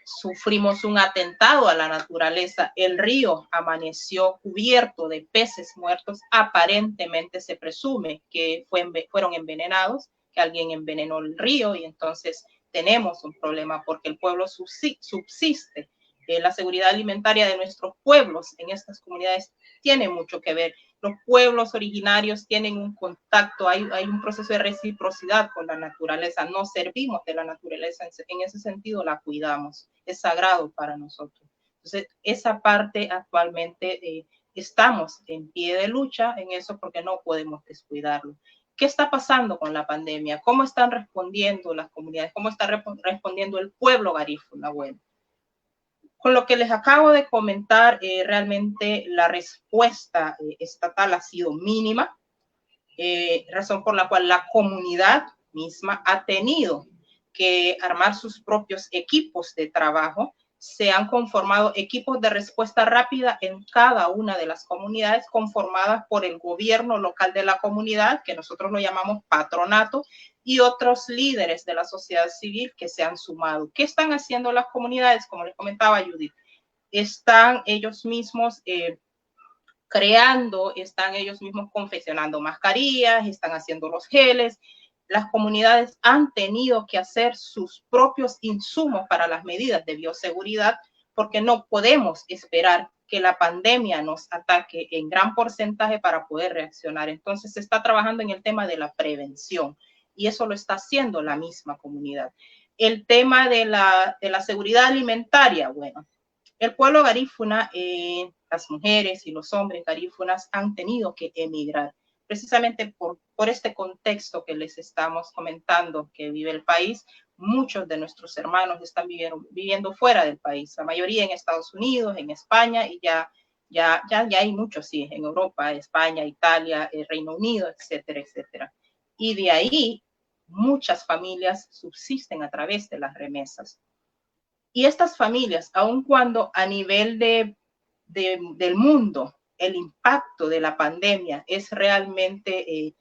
sufrimos un atentado a la naturaleza. El río amaneció cubierto de peces muertos. Aparentemente se presume que fueron envenenados, que alguien envenenó el río, y entonces tenemos un problema porque el pueblo subsiste. La seguridad alimentaria de nuestros pueblos en estas comunidades tiene mucho que ver. Los pueblos originarios tienen un contacto, hay un proceso de reciprocidad con la naturaleza. No servimos de la naturaleza, en ese sentido la cuidamos, es sagrado para nosotros. Entonces, esa parte actualmente estamos en pie de lucha en eso, porque no podemos descuidarlo. ¿Qué está pasando con la pandemia? ¿Cómo están respondiendo las comunidades? ¿Cómo está respondiendo el pueblo garífuna? Bueno, con lo que les acabo de comentar, realmente la respuesta estatal ha sido mínima, razón por la cual la comunidad misma ha tenido que armar sus propios equipos de trabajo. Se han conformado equipos de respuesta rápida en cada una de las comunidades, conformadas por el gobierno local de la comunidad, que nosotros lo llamamos patronato, y otros líderes de la sociedad civil que se han sumado. ¿Qué están haciendo las comunidades? Como les comentaba Judith, están ellos mismos creando, están ellos mismos confeccionando mascarillas, están haciendo los geles. Las comunidades han tenido que hacer sus propios insumos para las medidas de bioseguridad, porque no podemos esperar que la pandemia nos ataque en gran porcentaje para poder reaccionar. Entonces se está trabajando en el tema de la prevención, y eso lo está haciendo la misma comunidad. El tema de la seguridad alimentaria, bueno, el pueblo garífuna, las mujeres y los hombres garífunas han tenido que emigrar, precisamente por este contexto que les estamos comentando que vive el país. Muchos de nuestros hermanos están viviendo fuera del país, la mayoría en Estados Unidos, en España, y ya hay muchos, sí, en Europa, España, Italia, Reino Unido, etcétera, etcétera. Y de ahí muchas familias subsisten a través de las remesas. Y estas familias, aun cuando a nivel del mundo el impacto de la pandemia es realmente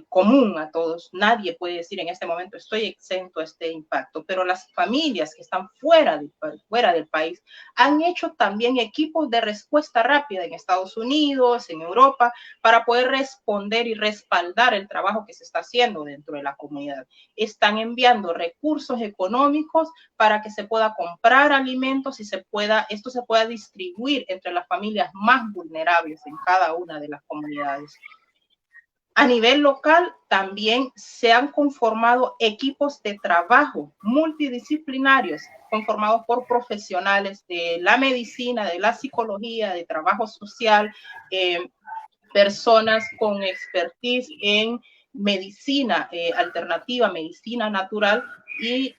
común a todos, nadie puede decir en este momento estoy exento a este impacto, pero las familias que están fuera del país han hecho también equipos de respuesta rápida en Estados Unidos, en Europa, para poder responder y respaldar el trabajo que se está haciendo dentro de la comunidad. Están enviando recursos económicos para que se pueda comprar alimentos y esto se pueda distribuir entre las familias más vulnerables en cada una de las comunidades. A nivel local también se han conformado equipos de trabajo multidisciplinarios, conformados por profesionales de la medicina, de la psicología, de trabajo social, personas con expertise en medicina alternativa, medicina natural, y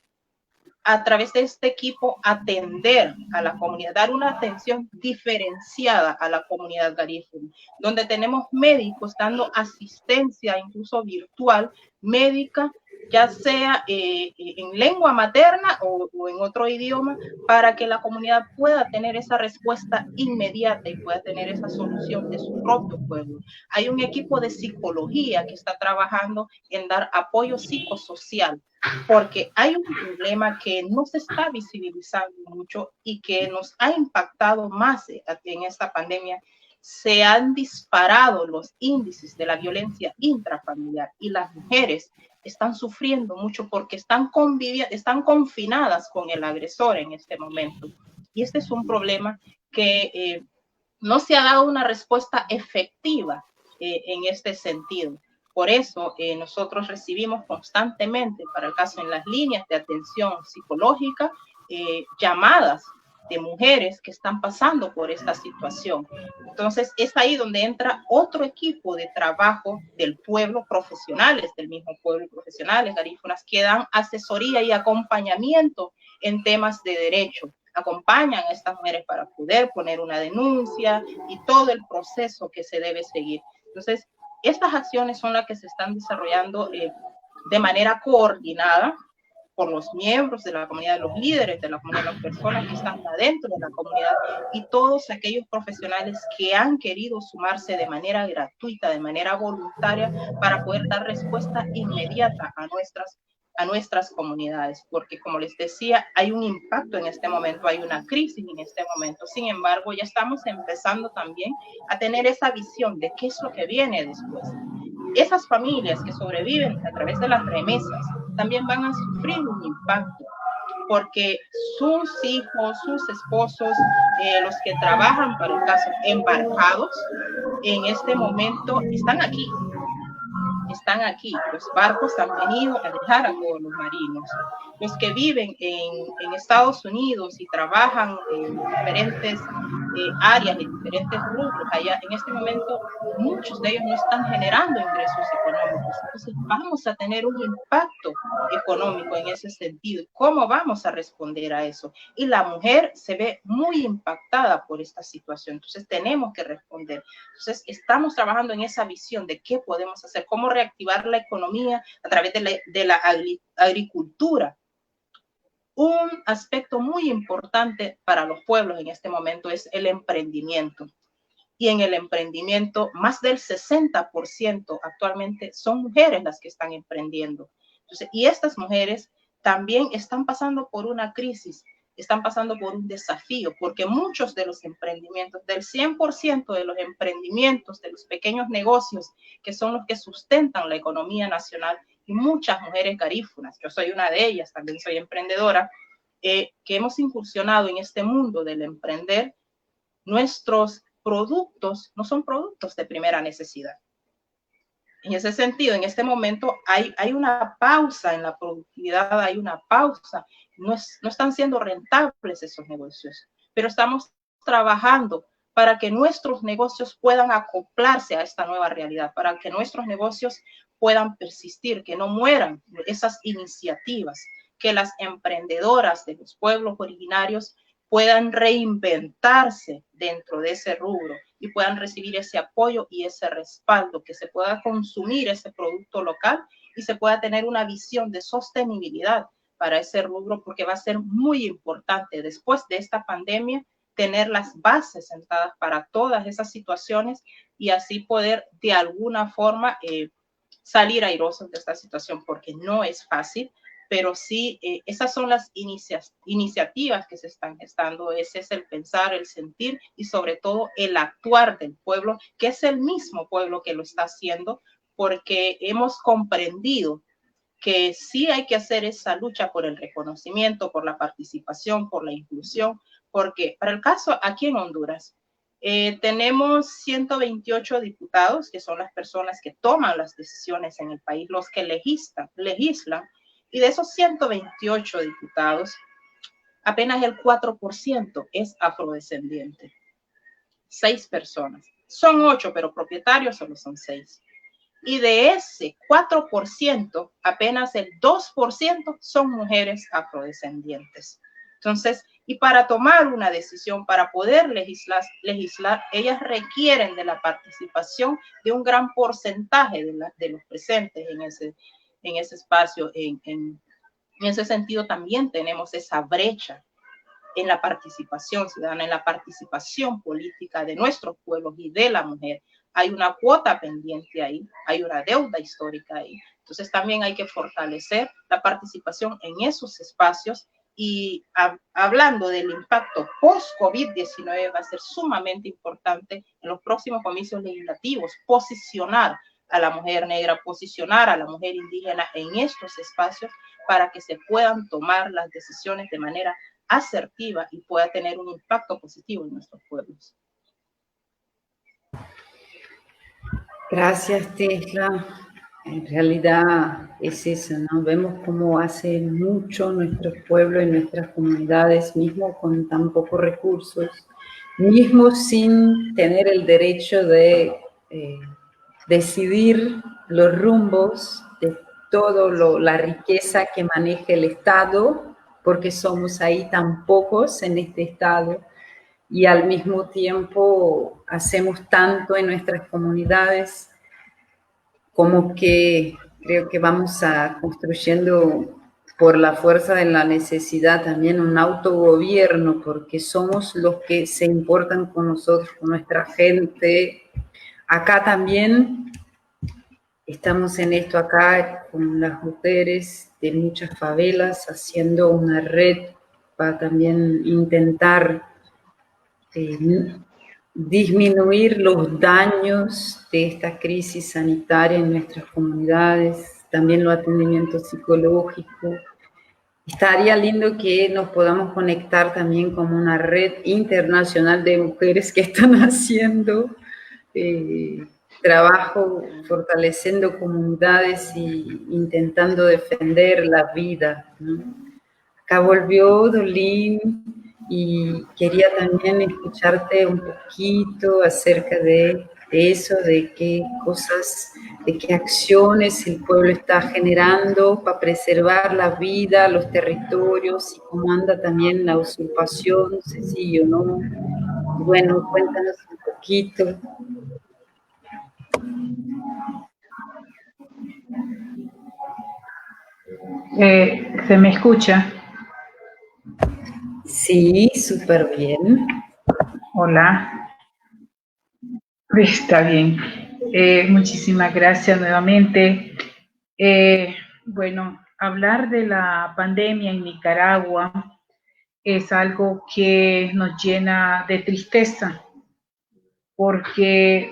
a través de este equipo atender a la comunidad, dar una atención diferenciada a la comunidad garífuna, donde tenemos médicos dando asistencia, incluso virtual, médica, ya sea en lengua materna o en otro idioma, para que la comunidad pueda tener esa respuesta inmediata y pueda tener esa solución de su propio pueblo. Hay un equipo de psicología que está trabajando en dar apoyo psicosocial, porque hay un problema que no se está visibilizando mucho y que nos ha impactado más en esta pandemia. Se han disparado los índices de la violencia intrafamiliar, y las mujeres están sufriendo mucho porque están confinadas con el agresor en este momento. Y este es un problema que no se ha dado una respuesta efectiva en este sentido. Por eso nosotros recibimos constantemente, para el caso en las líneas de atención psicológica, llamadas de mujeres que están pasando por esta situación. Entonces es ahí donde entra otro equipo de trabajo del pueblo, profesionales del mismo pueblo, profesionales garífunas, que dan asesoría y acompañamiento en temas de derecho. Acompañan a estas mujeres para poder poner una denuncia y todo el proceso que se debe seguir. Entonces, estas acciones son las que se están desarrollando de manera coordinada por los miembros de la comunidad, los líderes de la comunidad, las personas que están adentro de la comunidad y todos aquellos profesionales que han querido sumarse de manera gratuita, de manera voluntaria, para poder dar respuesta inmediata a nuestras comunidades, porque como les decía, hay un impacto en este momento, hay una crisis en este momento. Sin embargo, ya estamos empezando también a tener esa visión de qué es lo que viene después. Esas familias que sobreviven a través de las remesas también van a sufrir un impacto, porque sus hijos, sus esposos, los que trabajan, para el caso, embarcados, en este momento están aquí. Los barcos han venido a dejar a todos los marinos. Los que viven en Estados Unidos y trabajan en diferentes áreas, en diferentes rubros, allá en este momento muchos de ellos no están generando ingresos económicos. Entonces vamos a tener un impacto económico en ese sentido. ¿Cómo vamos a responder a eso? Y la mujer se ve muy impactada por esta situación. Entonces tenemos que responder. Entonces estamos trabajando en esa visión de qué podemos hacer, cómo reactivar la economía a través de la agricultura. Un aspecto muy importante para los pueblos en este momento es el emprendimiento. Y en el emprendimiento, más del 60% actualmente son mujeres las que están emprendiendo. Entonces, y estas mujeres también están pasando por una crisis, están pasando por un desafío, porque muchos de los emprendimientos, del 100% de los emprendimientos, de los pequeños negocios, que son los que sustentan la economía nacional, y muchas mujeres garífunas, yo soy una de ellas, también soy emprendedora, que hemos incursionado en este mundo del emprender. Nuestros productos no son productos de primera necesidad. En ese sentido, en este momento hay una pausa en la productividad, hay una pausa, no están siendo rentables esos negocios, pero estamos trabajando para que nuestros negocios puedan acoplarse a esta nueva realidad, para que nuestros negocios puedan persistir, que no mueran esas iniciativas, que las emprendedoras de los pueblos originarios puedan reinventarse dentro de ese rubro y puedan recibir ese apoyo y ese respaldo, que se pueda consumir ese producto local y se pueda tener una visión de sostenibilidad para ese rubro, porque va a ser muy importante después de esta pandemia tener las bases sentadas para todas esas situaciones y así poder de alguna forma salir airosos de esta situación, porque no es fácil, pero sí, esas son las iniciativas que se están gestando, ese es el pensar, el sentir y sobre todo el actuar del pueblo, que es el mismo pueblo que lo está haciendo, porque hemos comprendido que sí hay que hacer esa lucha por el reconocimiento, por la participación, por la inclusión, porque para el caso aquí en Honduras, tenemos 128 diputados, que son las personas que toman las decisiones en el país, los que legislan, y de esos 128 diputados, apenas el 4% es afrodescendiente. 6 personas. Son 8, pero propietarios solo son 6. Y de ese 4%, apenas el 2% son mujeres afrodescendientes. Entonces, y para tomar una decisión, para poder legislar, ellas requieren de la participación de un gran porcentaje de los presentes en ese espacio. En ese sentido, también tenemos esa brecha en la participación ciudadana, en la participación política de nuestros pueblos y de la mujer. Hay una cuota pendiente ahí, hay una deuda histórica ahí. Entonces también hay que fortalecer la participación en esos espacios y hablando del impacto post-COVID-19 va a ser sumamente importante en los próximos comicios legislativos posicionar a la mujer negra, posicionar a la mujer indígena en estos espacios para que se puedan tomar las decisiones de manera asertiva y pueda tener un impacto positivo en nuestros pueblos. Gracias, Tesla. En realidad es eso, ¿no? Vemos cómo hace mucho nuestro pueblo y nuestras comunidades, mismo con tan pocos recursos, mismo sin tener el derecho de decidir los rumbos de toda la riqueza que maneja el Estado, porque somos ahí tan pocos en este Estado, y al mismo tiempo hacemos tanto en nuestras comunidades, como que creo que vamos a construyendo por la fuerza de la necesidad también un autogobierno, porque somos los que se importan con nosotros, con nuestra gente. Acá también estamos en esto acá con las mujeres de muchas favelas haciendo una red para también intentar disminuir los daños de esta crisis sanitaria en nuestras comunidades, también los atendimientos psicológicos. Estaría lindo que nos podamos conectar también como una red internacional de mujeres que están haciendo trabajo, fortaleciendo comunidades y intentando defender la vida, ¿no? Acá volvió Dolin y quería también escucharte un poquito acerca de eso, de qué cosas, de qué acciones el pueblo está generando para preservar la vida, los territorios y cómo anda también la usurpación, sencillo, ¿no? Bueno, cuéntanos un poquito. ¿Se me escucha? Sí, súper bien. Hola. Está bien. Muchísimas gracias nuevamente. Bueno, hablar de la pandemia en Nicaragua es algo que nos llena de tristeza, porque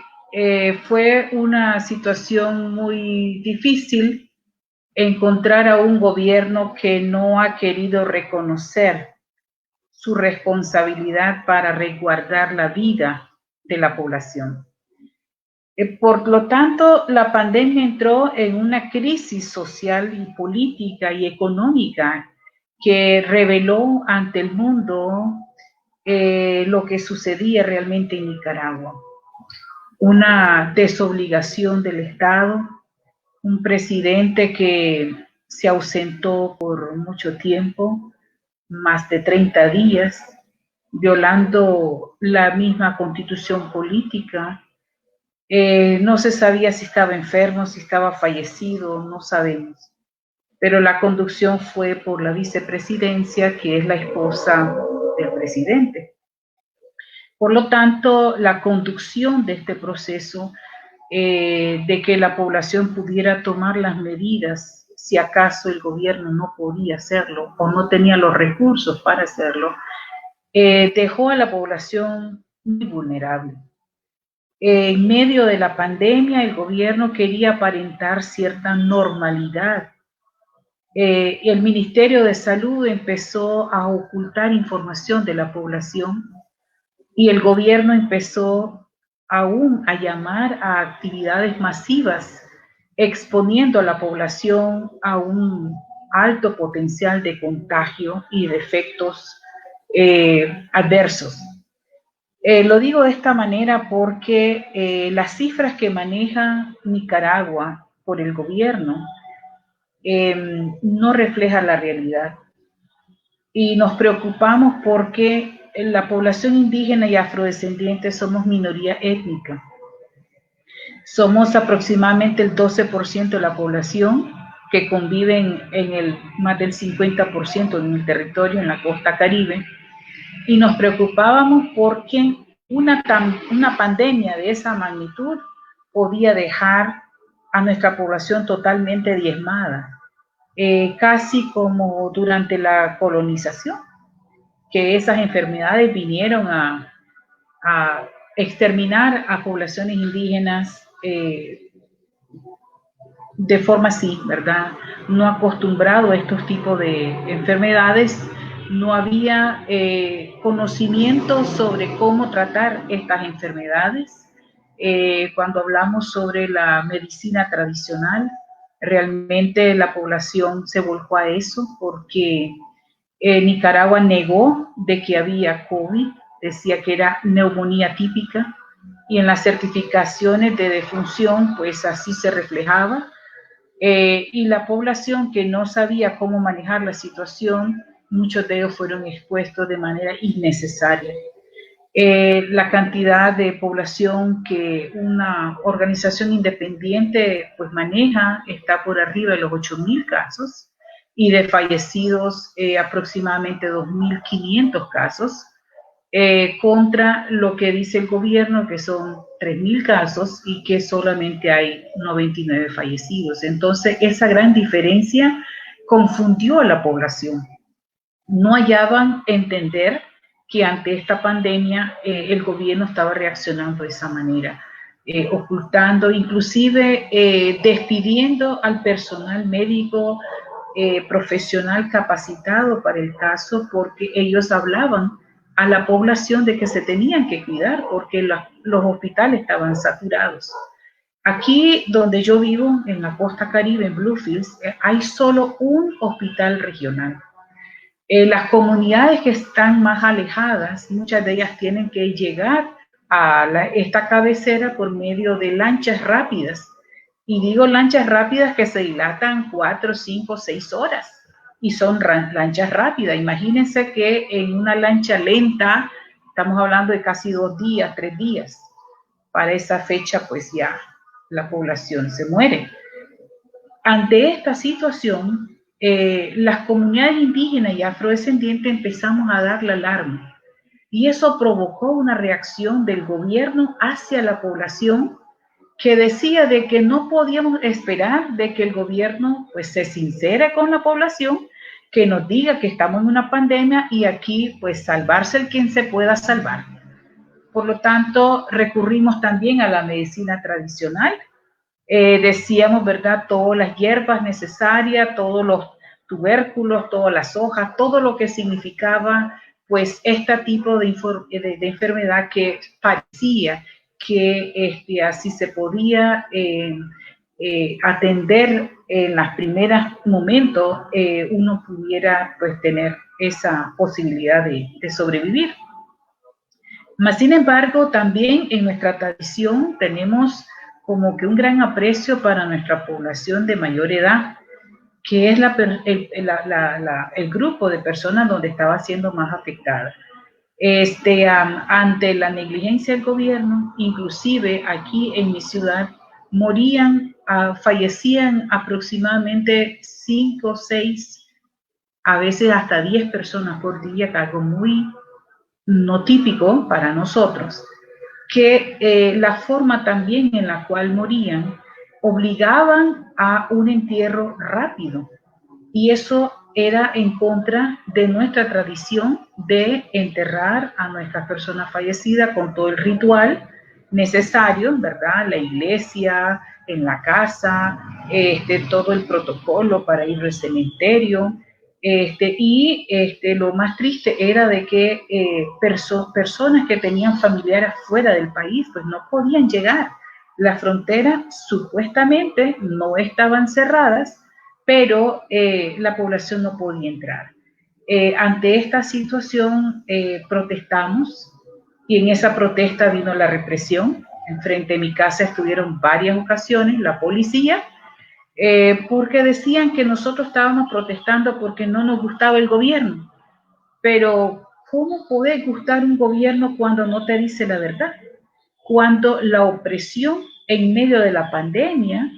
fue una situación muy difícil encontrar a un gobierno que no ha querido reconocer su responsabilidad para resguardar la vida de la población. Por lo tanto, la pandemia entró en una crisis social y política y económica que reveló ante el mundo lo que sucedía realmente en Nicaragua. Una desobligación del Estado, un presidente que se ausentó por mucho tiempo, más de 30 días, violando la misma constitución política. No se sabía si estaba enfermo, si estaba fallecido, no sabemos. Pero la conducción fue por la vicepresidencia, que es la esposa del presidente. Por lo tanto, la conducción de este proceso, de que la población pudiera tomar las medidas, si acaso el gobierno no podía hacerlo o no tenía los recursos para hacerlo, dejó a la población muy vulnerable. En medio de la pandemia, el gobierno quería aparentar cierta normalidad. El Ministerio de Salud empezó a ocultar información de la población y el gobierno empezó aún a llamar a actividades masivas, exponiendo a la población a un alto potencial de contagio y de efectos adversos. Lo digo de esta manera porque las cifras que maneja Nicaragua por el gobierno no reflejan la realidad. Y nos preocupamos porque la población indígena y afrodescendiente somos minoría étnica. Somos aproximadamente el 12% de la población que conviven en el más del 50% en el territorio, en la costa caribe. Y nos preocupábamos porque una pandemia de esa magnitud podía dejar a nuestra población totalmente diezmada, casi como durante la colonización, que esas enfermedades vinieron a exterminar a poblaciones indígenas de forma así, ¿verdad? No acostumbrado a estos tipos de enfermedades, no había conocimiento sobre cómo tratar estas enfermedades. Cuando hablamos sobre la medicina tradicional, realmente la población se volcó a eso porque Nicaragua negó de que había COVID, decía que era neumonía típica, y en las certificaciones de defunción, pues así se reflejaba. Y la población que no sabía cómo manejar la situación, muchos de ellos fueron expuestos de manera innecesaria. La cantidad de población que una organización independiente pues maneja está por arriba de los 8.000 casos y de fallecidos aproximadamente 2.500 casos. Contra lo que dice el gobierno, que son 3.000 casos y que solamente hay 99 fallecidos. Entonces, esa gran diferencia confundió a la población. No hallaban entender que ante esta pandemia el gobierno estaba reaccionando de esa manera, ocultando, inclusive despidiendo al personal médico profesional capacitado para el caso, porque ellos hablaban a la población de que se tenían que cuidar porque los hospitales estaban saturados. Aquí donde yo vivo, en la costa caribe, en Bluefields, hay solo un hospital regional. Las comunidades que están más alejadas, muchas de ellas tienen que llegar a esta cabecera por medio de lanchas rápidas. Y digo lanchas rápidas que se dilatan 4, 5, 6 horas. Y son lanchas rápidas. Imagínense que en una lancha lenta, estamos hablando de casi 2 días, 3 días. Para esa fecha, pues ya la población se muere. Ante esta situación, las comunidades indígenas y afrodescendientes empezamos a dar la alarma. Y eso provocó una reacción del gobierno hacia la población que decía de que no podíamos esperar de que el gobierno pues se sincere con la población, que nos diga que estamos en una pandemia y aquí pues salvarse el quien se pueda salvar. Por lo tanto, recurrimos también a la medicina tradicional. Decíamos, ¿verdad? Todas las hierbas necesarias, todos los tubérculos, todas las hojas, todo lo que significaba pues este tipo de enfermedad que parecía que así se podía atender en los primeros momentos, uno pudiera pues tener esa posibilidad de sobrevivir. Mas, sin embargo, también en nuestra tradición tenemos como que un gran aprecio para nuestra población de mayor edad, que es el grupo de personas donde estaba siendo más afectada. Ante la negligencia del gobierno, inclusive aquí en mi ciudad, fallecían aproximadamente 5, 6, a veces hasta 10 personas por día, algo muy no típico para nosotros, que la forma también en la cual morían obligaban a un entierro rápido, y eso era en contra de nuestra tradición de enterrar a nuestras personas fallecidas con todo el ritual necesario, ¿verdad? La iglesia, en la casa, todo el protocolo para ir al cementerio. Lo más triste era de que personas que tenían familiares fuera del país pues no podían llegar. Las fronteras supuestamente no estaban cerradas, pero la población no podía entrar. Ante esta situación protestamos, y en esa protesta vino la represión. Enfrente de mi casa estuvieron varias ocasiones la policía, porque decían que nosotros estábamos protestando porque no nos gustaba el gobierno. Pero ¿cómo puede gustar un gobierno cuando no te dice la verdad? Cuando la opresión en medio de la pandemia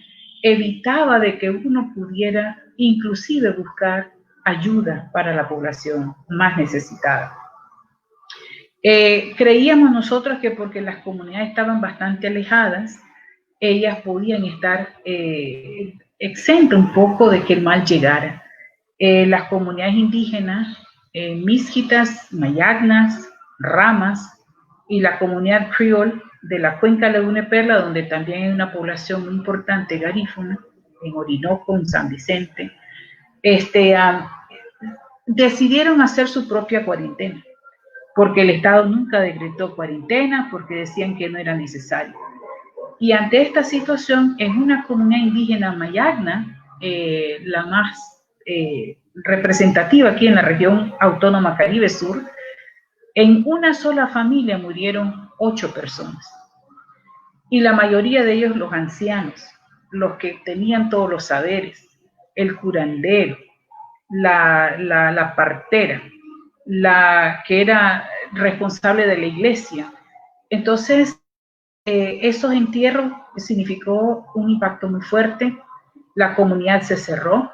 evitaba de que uno pudiera inclusive buscar ayuda para la población más necesitada. Creíamos nosotros que porque las comunidades estaban bastante alejadas, ellas podían estar exentas un poco de que el mal llegara. Las comunidades indígenas, Misquitas, Mayagnas, Ramas y la comunidad criol de la cuenca Laguna Perla, donde también hay una población muy importante garífuna, Orinoco, en San Vicente, decidieron hacer su propia cuarentena, porque el Estado nunca decretó cuarentena, porque decían que no era necesario. Y ante esta situación, en una comunidad indígena mayagna, la más representativa aquí en la región autónoma Caribe Sur, en una sola familia murieron 8 personas. Y la mayoría de ellos los ancianos, los que tenían todos los saberes, el curandero, la partera, la que era responsable de la iglesia. Entonces, esos entierros significó un impacto muy fuerte, la comunidad se cerró,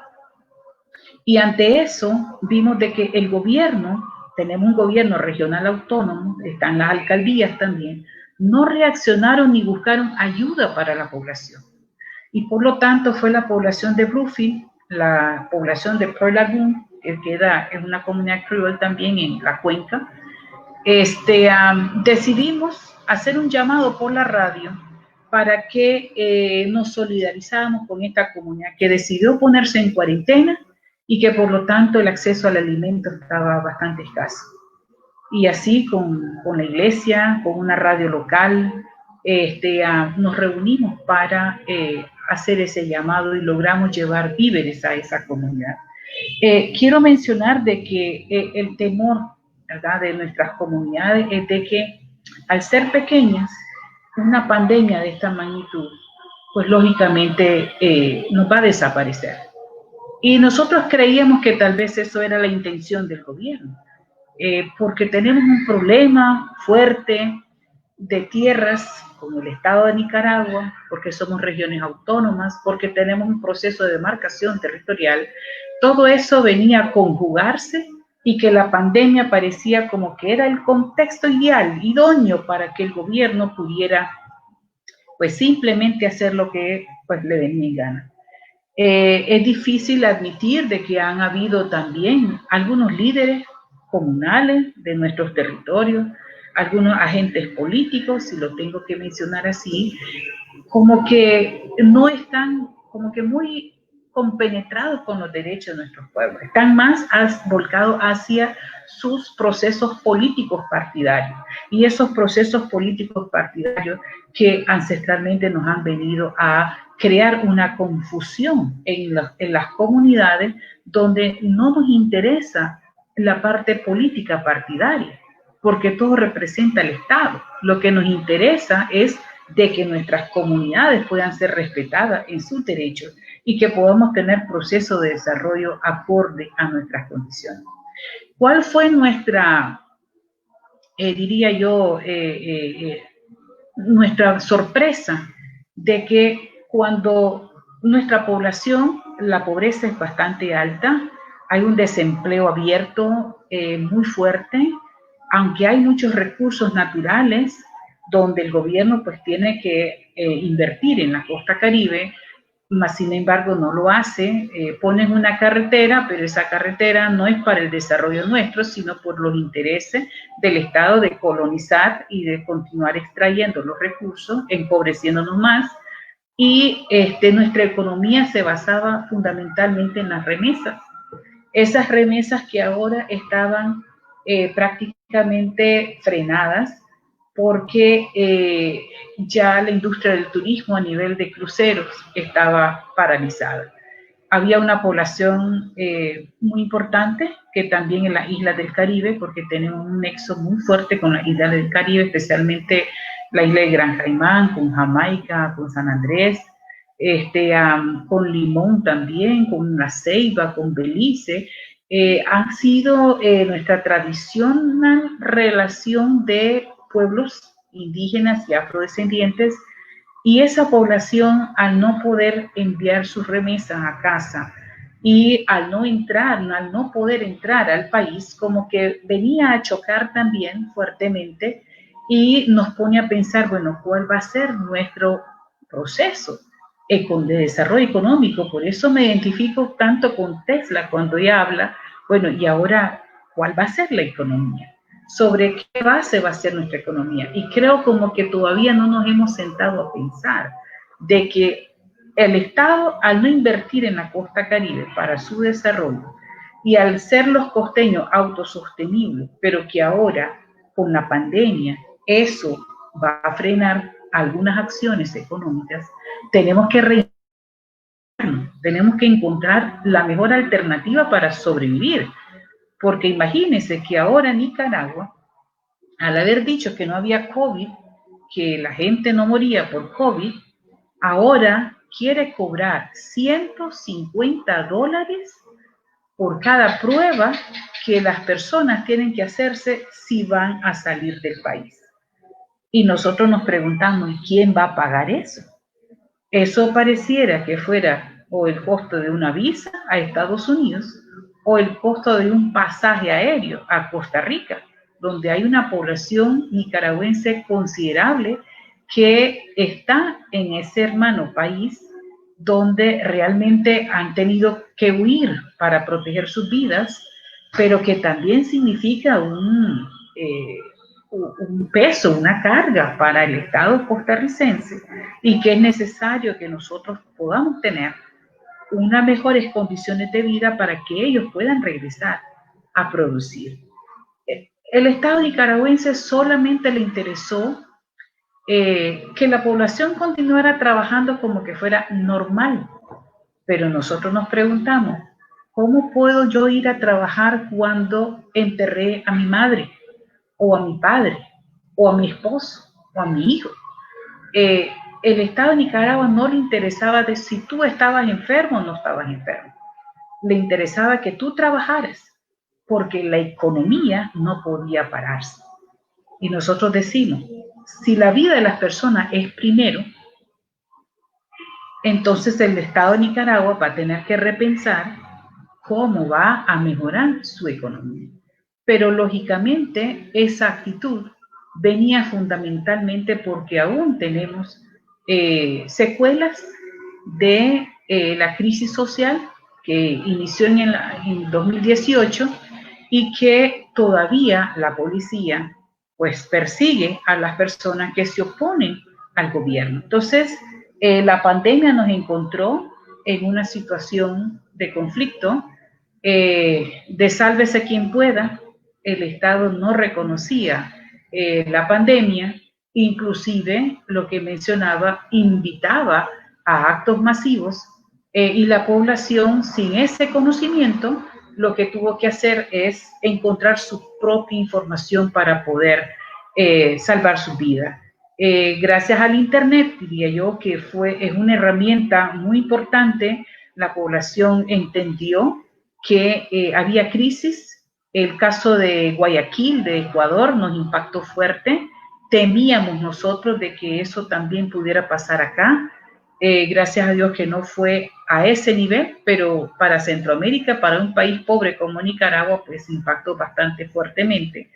y ante eso vimos de que el gobierno, tenemos un gobierno regional autónomo, están las alcaldías también, no reaccionaron ni buscaron ayuda para la población. Y por lo tanto fue la población de Bluefield, la población de Pearl Lagoon, que queda en una comunidad creole también en la cuenca, decidimos hacer un llamado por la radio para que nos solidarizáramos con esta comunidad que decidió ponerse en cuarentena y que por lo tanto el acceso al alimento estaba bastante escaso. Y así con la iglesia, con una radio local, nos reunimos para hacer ese llamado y logramos llevar víveres a esa comunidad. Quiero mencionar de que el temor, ¿verdad?, de nuestras comunidades es de que al ser pequeñas, una pandemia de esta magnitud, pues lógicamente nos va a desaparecer. Y nosotros creíamos que tal vez eso era la intención del gobierno, porque tenemos un problema fuerte de tierras como el estado de Nicaragua, porque somos regiones autónomas, porque tenemos un proceso de demarcación territorial. Todo eso venía a conjugarse y que la pandemia parecía como que era el contexto ideal, idóneo para que el gobierno pudiera pues simplemente hacer lo que pues le venía en gana. Es difícil admitir de que han habido también algunos líderes comunales de nuestros territorios, algunos agentes políticos, si lo tengo que mencionar así, como que no están como que muy compenetrados con los derechos de nuestros pueblos, están más volcados hacia sus procesos políticos partidarios, y esos procesos políticos partidarios que ancestralmente nos han venido a crear una confusión en las comunidades donde no nos interesa la parte política partidaria, porque todo representa el Estado. Lo que nos interesa es de que nuestras comunidades puedan ser respetadas en sus derechos y que podamos tener procesos de desarrollo acorde a nuestras condiciones. ¿Cuál fue nuestra, diría yo, nuestra sorpresa? De que cuando nuestra población, la pobreza es bastante alta, hay un desempleo abierto muy fuerte, aunque hay muchos recursos naturales donde el gobierno pues tiene que invertir en la costa Caribe, mas sin embargo no lo hace, ponen una carretera, pero esa carretera no es para el desarrollo nuestro, sino por los intereses del Estado de colonizar y de continuar extrayendo los recursos, empobreciéndonos más, y nuestra economía se basaba fundamentalmente en las remesas. Esas remesas que ahora estaban prácticamente frenadas porque ya la industria del turismo a nivel de cruceros estaba paralizada. Había una población muy importante que también en las islas del Caribe, porque tenemos un nexo muy fuerte con las islas del Caribe, especialmente la isla de Gran Caimán, con Jamaica, con San Andrés, con Limón también, con La Ceiba, con Belice, ha sido nuestra tradicional relación de pueblos indígenas y afrodescendientes, y esa población, al no poder enviar sus remesas a casa y al no poder entrar al país, como que venía a chocar también fuertemente y nos pone a pensar, bueno, ¿cuál va a ser nuestro proceso de desarrollo económico? Por eso me identifico tanto con Tesla cuando ella habla, bueno, y ahora, ¿cuál va a ser la economía? ¿Sobre qué base va a ser nuestra economía? Y creo como que todavía no nos hemos sentado a pensar de que el Estado, al no invertir en la costa Caribe para su desarrollo y al ser los costeños autosostenibles, pero que ahora con la pandemia eso va a frenar algunas acciones económicas, tenemos que encontrar la mejor alternativa para sobrevivir. Porque imagínense que ahora Nicaragua, al haber dicho que no había COVID, que la gente no moría por COVID, ahora quiere cobrar $150 por cada prueba que las personas tienen que hacerse si van a salir del país. Y nosotros nos preguntamos, ¿quién va a pagar eso? Eso pareciera que fuera o el costo de una visa a Estados Unidos o el costo de un pasaje aéreo a Costa Rica, donde hay una población nicaragüense considerable que está en ese hermano país donde realmente han tenido que huir para proteger sus vidas, pero que también significa un peso, una carga para el Estado costarricense, y que es necesario que nosotros podamos tener unas mejores condiciones de vida para que ellos puedan regresar a producir. El Estado nicaragüense solamente le interesó que la población continuara trabajando como que fuera normal, pero nosotros nos preguntamos, ¿cómo puedo yo ir a trabajar cuando enterré a mi madre, o a mi padre, o a mi esposo, o a mi hijo? El Estado de Nicaragua no le interesaba de si tú estabas enfermo o no estabas enfermo. Le interesaba que tú trabajaras, porque la economía no podía pararse. Y nosotros decimos, si la vida de las personas es primero, entonces el Estado de Nicaragua va a tener que repensar cómo va a mejorar su economía. Pero lógicamente esa actitud venía fundamentalmente porque aún tenemos secuelas de la crisis social que inició en 2018 y que todavía la policía pues persigue a las personas que se oponen al gobierno. Entonces, la pandemia nos encontró en una situación de conflicto, de sálvese quien pueda. El Estado no reconocía la pandemia, inclusive lo que mencionaba, invitaba a actos masivos, y la población sin ese conocimiento lo que tuvo que hacer es encontrar su propia información para poder salvar su vida. Gracias al Internet, diría yo que es una herramienta muy importante. La población entendió que había crisis. El caso de Guayaquil, de Ecuador, nos impactó fuerte. Temíamos nosotros de que eso también pudiera pasar acá. Gracias a Dios que no fue a ese nivel, pero para Centroamérica, para un país pobre como Nicaragua, pues impactó bastante fuertemente.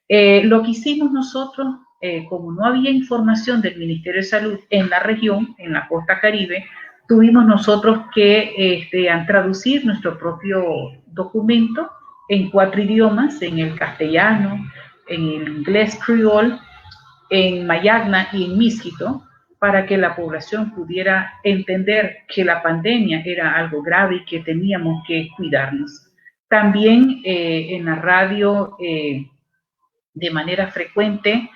Lo que hicimos nosotros, como no había información del Ministerio de Salud en la región, en la costa Caribe, tuvimos nosotros que traducir nuestro propio documento en 4 idiomas, en el castellano, en el inglés criol, en mayagna y en miskito, para que la población pudiera entender que la pandemia era algo grave y que teníamos que cuidarnos. También en la radio, de manera frecuente,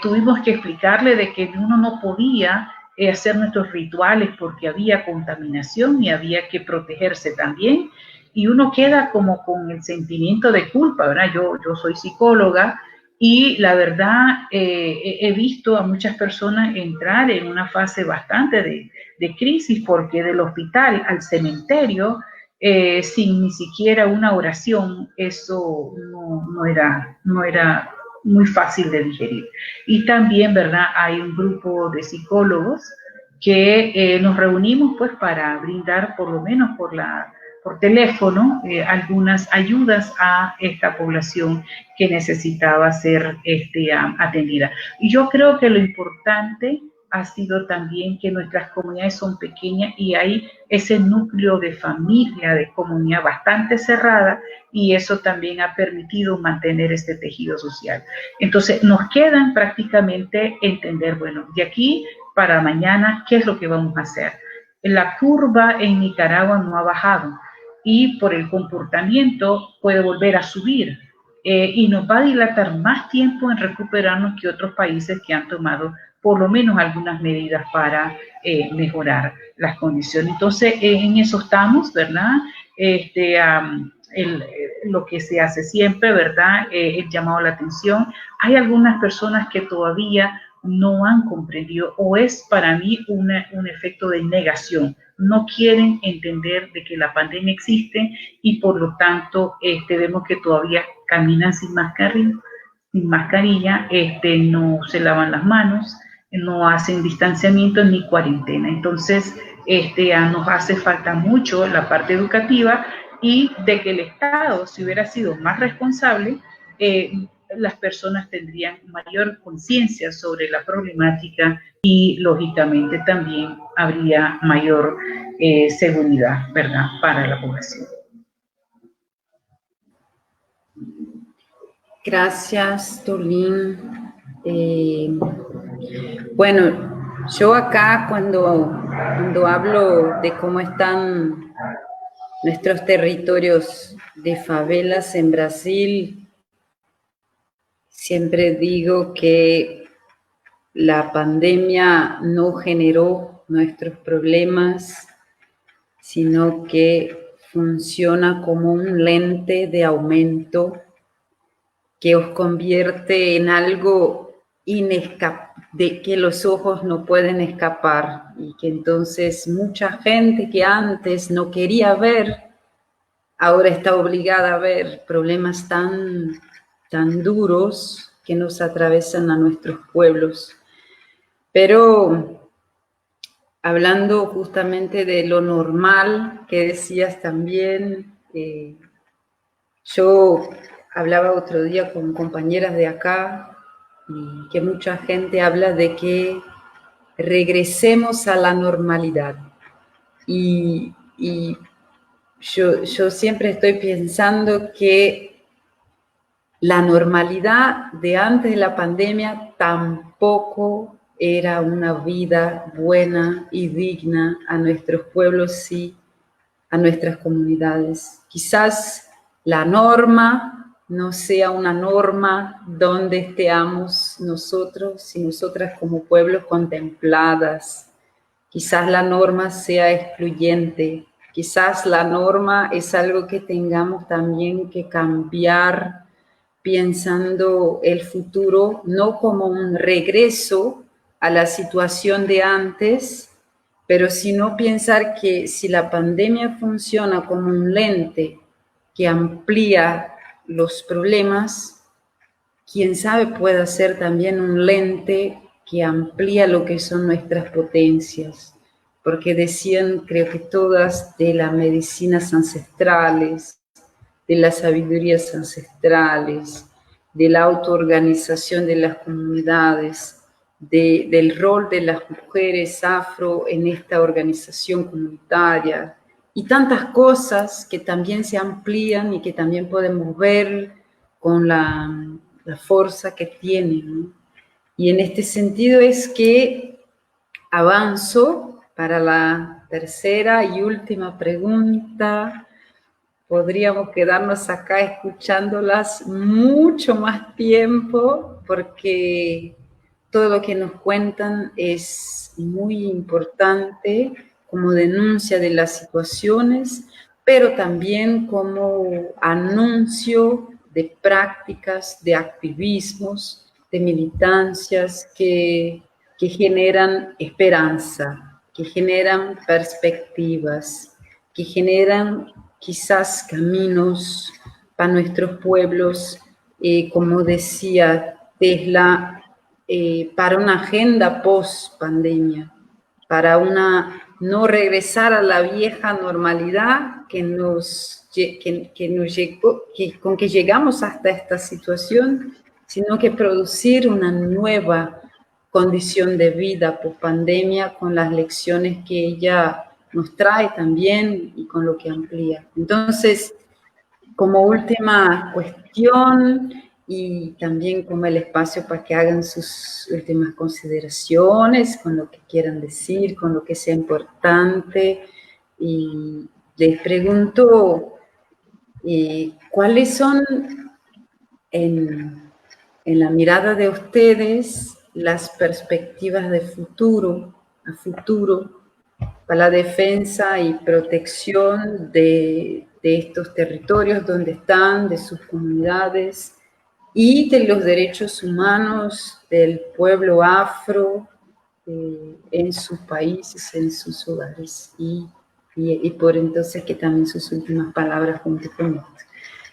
tuvimos que explicarle de que uno no podía hacer nuestros rituales porque había contaminación y había que protegerse también. Y uno queda como con el sentimiento de culpa, ¿verdad? Yo soy psicóloga, y la verdad he visto a muchas personas entrar en una fase bastante de crisis, porque del hospital al cementerio, sin ni siquiera una oración, eso no era muy fácil de digerir. Y también, ¿verdad? Hay un grupo de psicólogos que nos reunimos pues para brindar, por lo menos por teléfono, algunas ayudas a esta población que necesitaba ser atendida. Y yo creo que lo importante ha sido también que nuestras comunidades son pequeñas y hay ese núcleo de familia, de comunidad bastante cerrada, y eso también ha permitido mantener este tejido social. Entonces, nos quedan prácticamente entender, bueno, de aquí para mañana, ¿qué es lo que vamos a hacer? la curva en Nicaragua no ha bajado y por el comportamiento puede volver a subir y nos va a dilatar más tiempo en recuperarnos que otros países que han tomado por lo menos algunas medidas para mejorar las condiciones. Entonces, en eso estamos, ¿verdad? Lo que se hace siempre, ¿verdad? El llamado a la atención. Hay algunas personas que todavía no han comprendido, o es para mí un efecto de negación. No quieren entender de que la pandemia existe y por lo tanto vemos que todavía caminan sin mascarilla, no se lavan las manos, no hacen distanciamiento ni cuarentena. Entonces, nos hace falta mucho la parte educativa y de que el Estado, si hubiera sido más responsable, las personas tendrían mayor conciencia sobre la problemática y, lógicamente, también habría mayor seguridad, ¿verdad?, para la población. Gracias, Tulín. Bueno, yo acá cuando hablo de cómo están nuestros territorios de favelas en Brasil, siempre digo que la pandemia no generó nuestros problemas, sino que funciona como un lente de aumento que os convierte en algo de que los ojos no pueden escapar, y que entonces mucha gente que antes no quería ver, ahora está obligada a ver problemas tan duros que nos atravesan a nuestros pueblos. Pero hablando justamente de lo normal que decías también, yo hablaba otro día con compañeras de acá y que mucha gente habla de que regresemos a la normalidad. Y yo siempre estoy pensando que la normalidad de antes de la pandemia tampoco era una vida buena y digna a nuestros pueblos y a nuestras comunidades. Quizás la norma no sea una norma donde estemos nosotros y nosotras como pueblos contempladas. Quizás la norma sea excluyente. Quizás la norma es algo que tengamos también que cambiar, pensando el futuro no como un regreso a la situación de antes, pero sino pensar que si la pandemia funciona como un lente que amplía los problemas, quién sabe pueda ser también un lente que amplía lo que son nuestras potencias, porque decían, creo que todas, de las medicinas ancestrales, de las sabidurías ancestrales, de la autoorganización de las comunidades, del rol de las mujeres afro en esta organización comunitaria, y tantas cosas que también se amplían y que también podemos ver con la fuerza que tienen, ¿no? Y en este sentido es que avanzo para la tercera y última pregunta. Podríamos quedarnos acá escuchándolas mucho más tiempo, porque todo lo que nos cuentan es muy importante como denuncia de las situaciones, pero también como anuncio de prácticas, de activismos, de militancias que generan esperanza, que generan perspectivas, que generan quizás caminos para nuestros pueblos, como decía Tesla, para una agenda post-pandemia, para no regresar a la vieja normalidad con que llegamos hasta esta situación, sino que producir una nueva condición de vida post-pandemia con las lecciones que ella nos trae también y con lo que amplía. Entonces, como última cuestión, y también como el espacio para que hagan sus últimas consideraciones con lo que quieran decir, con lo que sea importante. Y les pregunto, ¿cuáles son en la mirada de ustedes las perspectivas de futuro, a futuro, para la defensa y protección de estos territorios donde están, de sus comunidades y de los derechos humanos del pueblo afro en sus países, en sus hogares? Y por entonces que también sus últimas palabras junto con esto.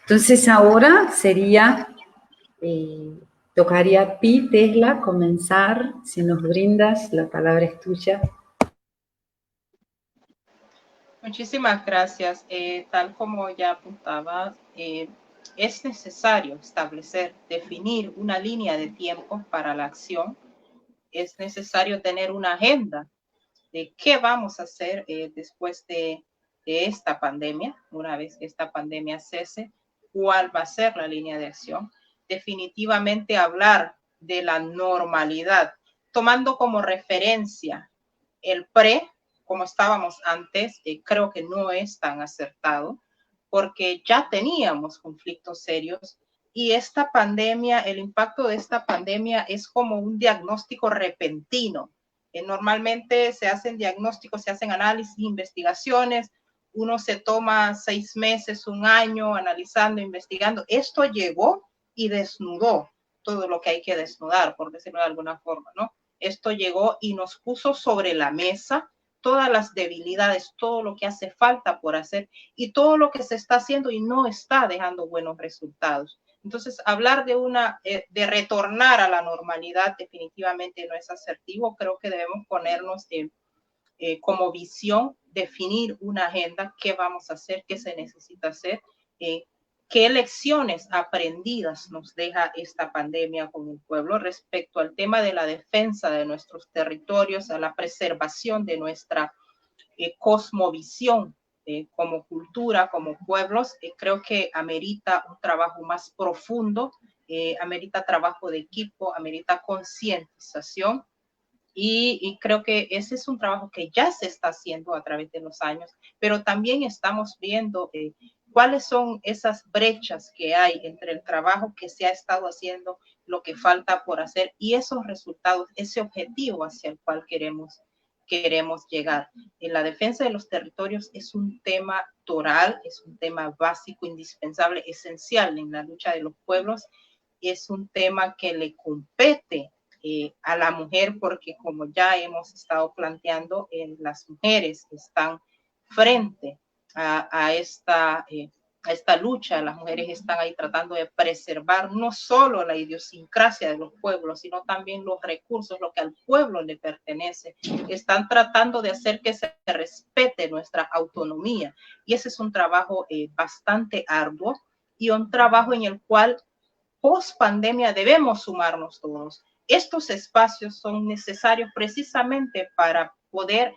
Entonces ahora sería, tocaría a ti, Tesla, comenzar. Si nos brindas, la palabra es tuya. Muchísimas gracias. Tal como ya apuntaba, es necesario establecer, definir una línea de tiempo para la acción. Es necesario tener una agenda de qué vamos a hacer después de esta pandemia, una vez que esta pandemia cese, cuál va a ser la línea de acción. Definitivamente hablar de la normalidad, tomando como referencia el como estábamos antes, creo que no es tan acertado, porque ya teníamos conflictos serios y esta pandemia, el impacto de esta pandemia es como un diagnóstico repentino. Normalmente se hacen diagnósticos, se hacen análisis, investigaciones, uno se toma 6 meses, un año analizando, investigando. Esto llegó y desnudó todo lo que hay que desnudar, por decirlo de alguna forma, ¿no? Esto llegó y nos puso sobre la mesa todas las debilidades, todo lo que hace falta por hacer y todo lo que se está haciendo y no está dejando buenos resultados. Entonces, hablar de retornar a la normalidad definitivamente no es asertivo. Creo que debemos ponernos como visión, definir una agenda, qué vamos a hacer, qué se necesita hacer, qué lecciones aprendidas nos deja esta pandemia con el pueblo respecto al tema de la defensa de nuestros territorios, a la preservación de nuestra cosmovisión como cultura, como pueblos. Creo que amerita un trabajo más profundo, amerita trabajo de equipo, amerita concientización. Y creo que ese es un trabajo que ya se está haciendo a través de los años, pero también estamos viendo cuáles son esas brechas que hay entre el trabajo que se ha estado haciendo, lo que falta por hacer y esos resultados, ese objetivo hacia el cual queremos llegar. En la defensa de los territorios es un tema toral, es un tema básico, indispensable, esencial en la lucha de los pueblos. Es un tema que le compete a la mujer, porque como ya hemos estado planteando, las mujeres están frente a esta lucha. Las mujeres están ahí tratando de preservar no solo la idiosincrasia de los pueblos, sino también los recursos, lo que al pueblo le pertenece. Están tratando de hacer que se respete nuestra autonomía y ese es un trabajo bastante arduo y un trabajo en el cual post pandemia debemos sumarnos todos. Estos espacios son necesarios precisamente para poder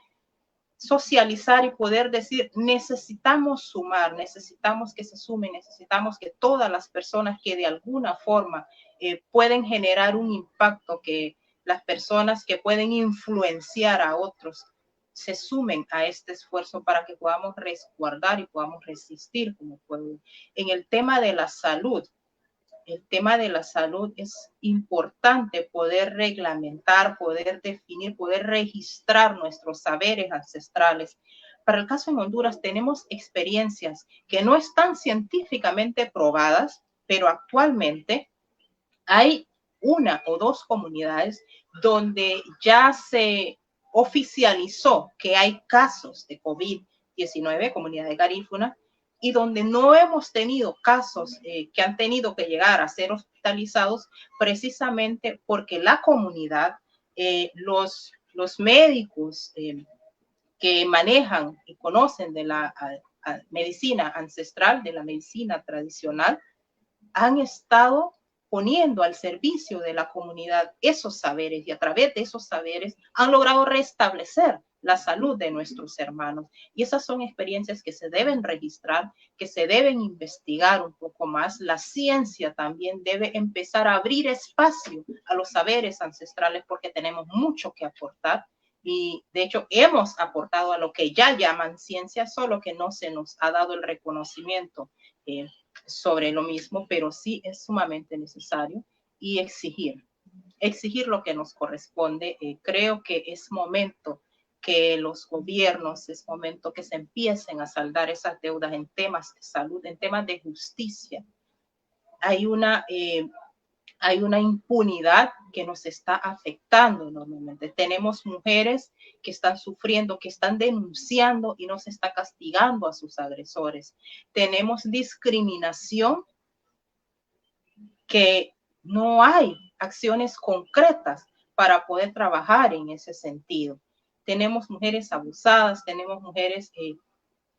socializar y poder decir, necesitamos sumar, necesitamos que se sumen, necesitamos que todas las personas que de alguna forma pueden generar un impacto, que las personas que pueden influenciar a otros se sumen a este esfuerzo para que podamos resguardar y podamos resistir como pueblo. En el tema de la salud, es importante poder reglamentar, poder definir, poder registrar nuestros saberes ancestrales. Para el caso en Honduras tenemos experiencias que no están científicamente probadas, pero actualmente hay una o dos comunidades donde ya se oficializó que hay casos de COVID-19, comunidad de Garífuna, y donde no hemos tenido casos que han tenido que llegar a ser hospitalizados precisamente porque la comunidad, los médicos que manejan y conocen de la medicina ancestral, de la medicina tradicional, han estado poniendo al servicio de la comunidad esos saberes y a través de esos saberes han logrado restablecer la salud de nuestros hermanos. Y esas son experiencias que se deben registrar, que se deben investigar un poco más. La ciencia también debe empezar a abrir espacio a los saberes ancestrales porque tenemos mucho que aportar. Y de hecho hemos aportado a lo que ya llaman ciencia, solo que no se nos ha dado el reconocimiento sobre lo mismo, pero sí es sumamente necesario y exigir lo que nos corresponde. Creo que es momento que los gobiernos, es momento que se empiecen a saldar esas deudas en temas de salud, en temas de justicia. Hay una impunidad que nos está afectando enormemente. Tenemos mujeres que están sufriendo, que están denunciando y no se está castigando a sus agresores. Tenemos discriminación, que no hay acciones concretas para poder trabajar en ese sentido. Tenemos mujeres abusadas, tenemos mujeres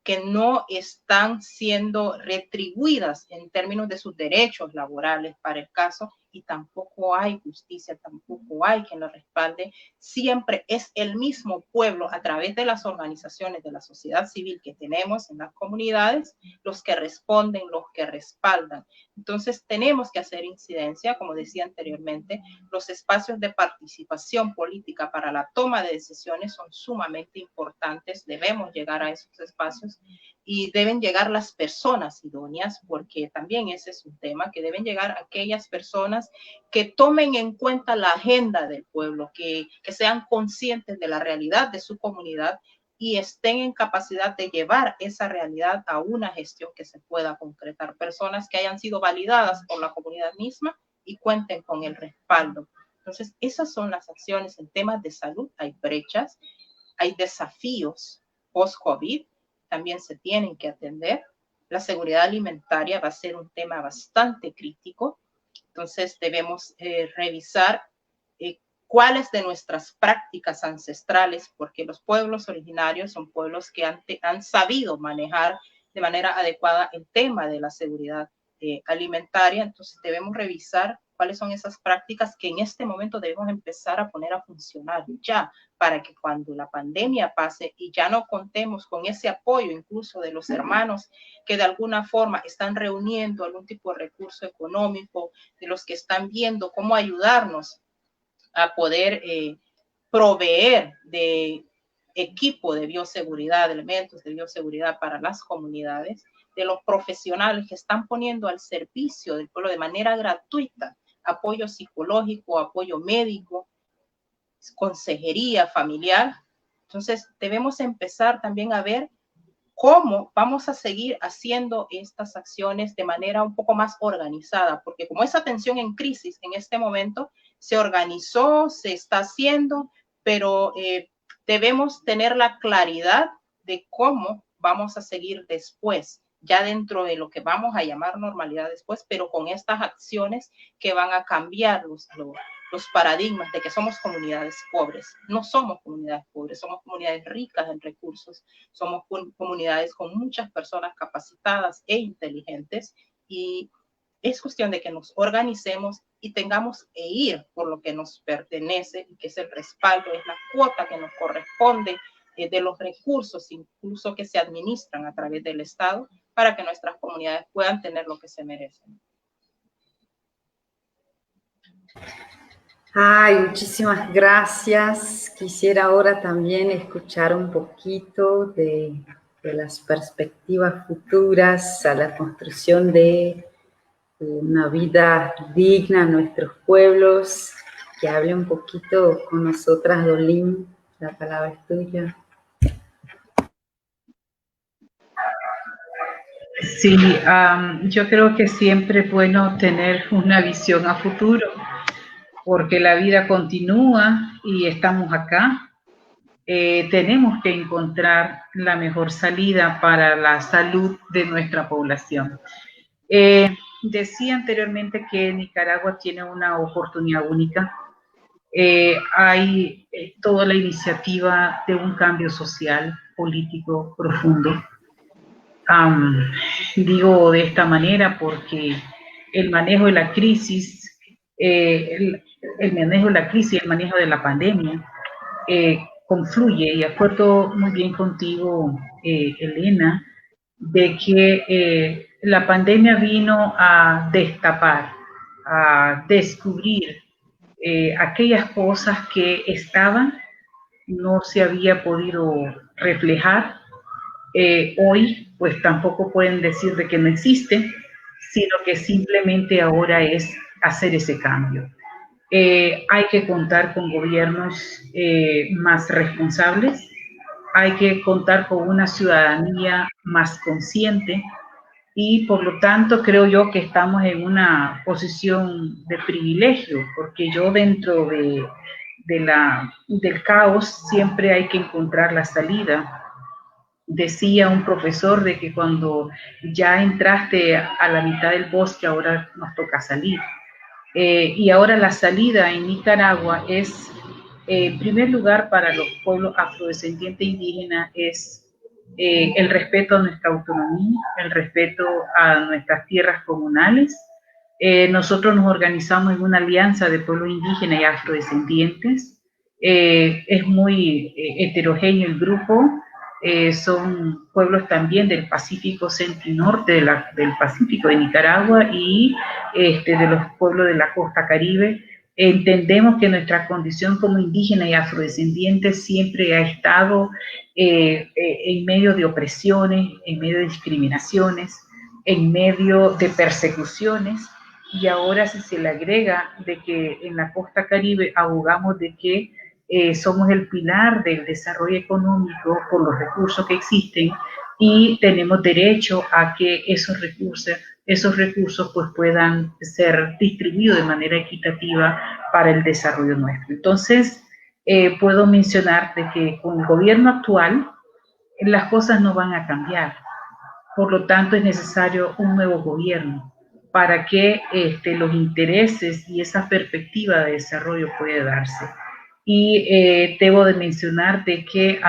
que no están siendo retribuidas en términos de sus derechos laborales para el caso, y tampoco hay justicia, tampoco hay quien lo respalde. Siempre es el mismo pueblo, a través de las organizaciones de la sociedad civil que tenemos en las comunidades, los que responden, los que respaldan. Entonces tenemos que hacer incidencia, como decía anteriormente, los espacios de participación política para la toma de decisiones son sumamente importantes. Debemos llegar a esos espacios y deben llegar las personas idóneas, porque también ese es un tema, que deben llegar aquellas personas que tomen en cuenta la agenda del pueblo, que sean conscientes de la realidad de su comunidad y estén en capacidad de llevar esa realidad a una gestión que se pueda concretar. Personas que hayan sido validadas por la comunidad misma y cuenten con el respaldo. Entonces, esas son las acciones en temas de salud. Hay brechas, hay desafíos post-COVID, también se tienen que atender. La seguridad alimentaria va a ser un tema bastante crítico. Entonces debemos revisar cuáles de nuestras prácticas ancestrales, porque los pueblos originarios son pueblos que han sabido manejar de manera adecuada el tema de la seguridad alimentaria. Entonces debemos revisar cuáles son esas prácticas que en este momento debemos empezar a poner a funcionar ya, para que cuando la pandemia pase y ya no contemos con ese apoyo incluso de los hermanos que de alguna forma están reuniendo algún tipo de recurso económico, de los que están viendo cómo ayudarnos a poder proveer de equipo de bioseguridad, de elementos de bioseguridad para las comunidades, de los profesionales que están poniendo al servicio del pueblo de manera gratuita apoyo psicológico, apoyo médico, consejería familiar. Entonces debemos empezar también a ver cómo vamos a seguir haciendo estas acciones de manera un poco más organizada, porque como es atención en crisis en este momento, se organizó, se está haciendo, pero debemos tener la claridad de cómo vamos a seguir después, ya dentro de lo que vamos a llamar normalidad después, pero con estas acciones que van a cambiar los paradigmas de que somos comunidades pobres. No somos comunidades pobres, somos comunidades ricas en recursos, somos comunidades con muchas personas capacitadas e inteligentes, y es cuestión de que nos organicemos y tengamos que ir por lo que nos pertenece, y que es el respaldo, es la cuota que nos corresponde de los recursos, incluso que se administran a través del Estado, para que nuestras comunidades puedan tener lo que se merecen. Ay, muchísimas gracias. Quisiera ahora también escuchar un poquito de las perspectivas futuras a la construcción de una vida digna en nuestros pueblos. Que hable un poquito con nosotras, Dolin. La palabra es tuya. Sí, yo creo que siempre es bueno tener una visión a futuro, porque la vida continúa y estamos acá. Tenemos que encontrar la mejor salida para la salud de nuestra población. Decía anteriormente que Nicaragua tiene una oportunidad única. Hay toda la iniciativa de un cambio social, político profundo. Digo de esta manera porque el manejo de la crisis, el manejo de la pandemia, confluye, y acuerdo muy bien contigo, Elena, de que la pandemia vino a destapar, a descubrir aquellas cosas que estaban, no se había podido reflejar. Hoy, pues tampoco pueden decir de que no existe, sino que simplemente ahora es hacer ese cambio. Hay que contar con gobiernos más responsables, hay que contar con una ciudadanía más consciente y por lo tanto creo yo que estamos en una posición de privilegio, porque yo dentro del caos siempre hay que encontrar la salida. Decía un profesor de que cuando ya entraste a la mitad del bosque, ahora nos toca salir. Y ahora la salida en Nicaragua es, en primer lugar, para los pueblos afrodescendientes indígenas, es el respeto a nuestra autonomía, el respeto a nuestras tierras comunales. Nosotros nos organizamos en una alianza de pueblos indígenas y afrodescendientes. Es muy heterogéneo el grupo. Son pueblos también del Pacífico Centro y Norte, del Pacífico de Nicaragua y de los pueblos de la costa Caribe. Entendemos que nuestra condición como indígena y afrodescendientes siempre ha estado en medio de opresiones, en medio de discriminaciones, en medio de persecuciones, y ahora si se le agrega de que en la costa Caribe abogamos de que somos el pilar del desarrollo económico por los recursos que existen y tenemos derecho a que esos recursos pues puedan ser distribuidos de manera equitativa para el desarrollo nuestro. Entonces, puedo mencionar de que con el gobierno actual las cosas no van a cambiar. Por lo tanto, es necesario un nuevo gobierno para que los intereses y esa perspectiva de desarrollo pueda darse. Y debo de mencionar de que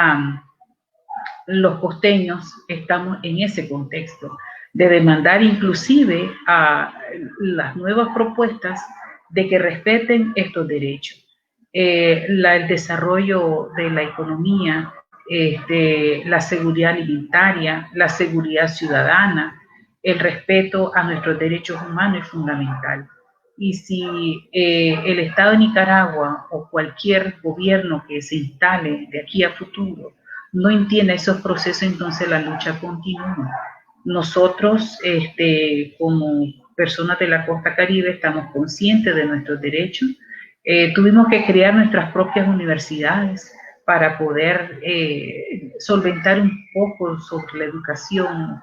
los costeños estamos en ese contexto de demandar inclusive a las nuevas propuestas de que respeten estos derechos. El desarrollo de la economía, la seguridad alimentaria, la seguridad ciudadana, el respeto a nuestros derechos humanos es fundamental. Y si el Estado de Nicaragua o cualquier gobierno que se instale de aquí a futuro no entiende esos procesos, entonces la lucha continúa. Nosotros, como personas de la costa Caribe, estamos conscientes de nuestros derechos. Tuvimos que crear nuestras propias universidades para poder solventar un poco sobre la educación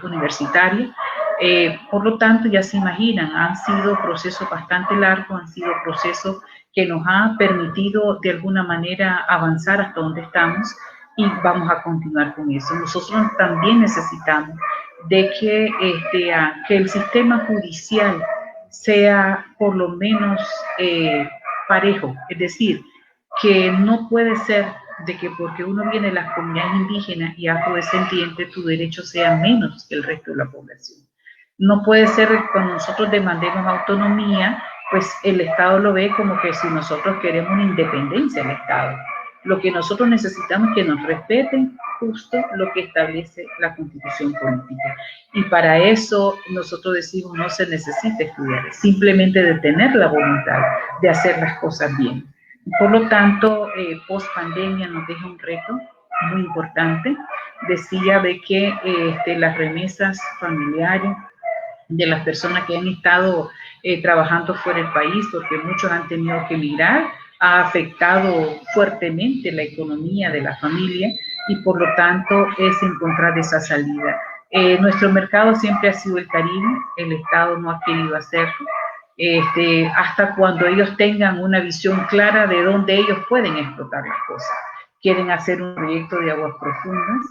universitaria. Por lo tanto, ya se imaginan, han sido procesos bastante largos, han sido procesos que nos han permitido de alguna manera avanzar hasta donde estamos y vamos a continuar con eso. Nosotros también necesitamos de que el sistema judicial sea por lo menos parejo, es decir, que no puede ser de que porque uno viene de las comunidades indígenas y afrodescendientes, tu derecho sea menos que el resto de la población. No puede ser que cuando nosotros demandemos autonomía, pues el Estado lo ve como que si nosotros queremos una independencia del Estado. Lo que nosotros necesitamos es que nos respeten justo lo que establece la Constitución política. Y para eso nosotros decimos no se necesita estudiar, simplemente de tener la voluntad de hacer las cosas bien. Por lo tanto, post pandemia nos deja un reto muy importante. Decía de que las remesas familiares de las personas que han estado trabajando fuera del país, porque muchos han tenido que emigrar, ha afectado fuertemente la economía de la familia y por lo tanto es encontrar esa salida. Nuestro mercado siempre ha sido el Caribe, el Estado no ha querido hacerlo. Hasta cuando ellos tengan una visión clara de dónde ellos pueden explotar las cosas. Quieren hacer un proyecto de aguas profundas.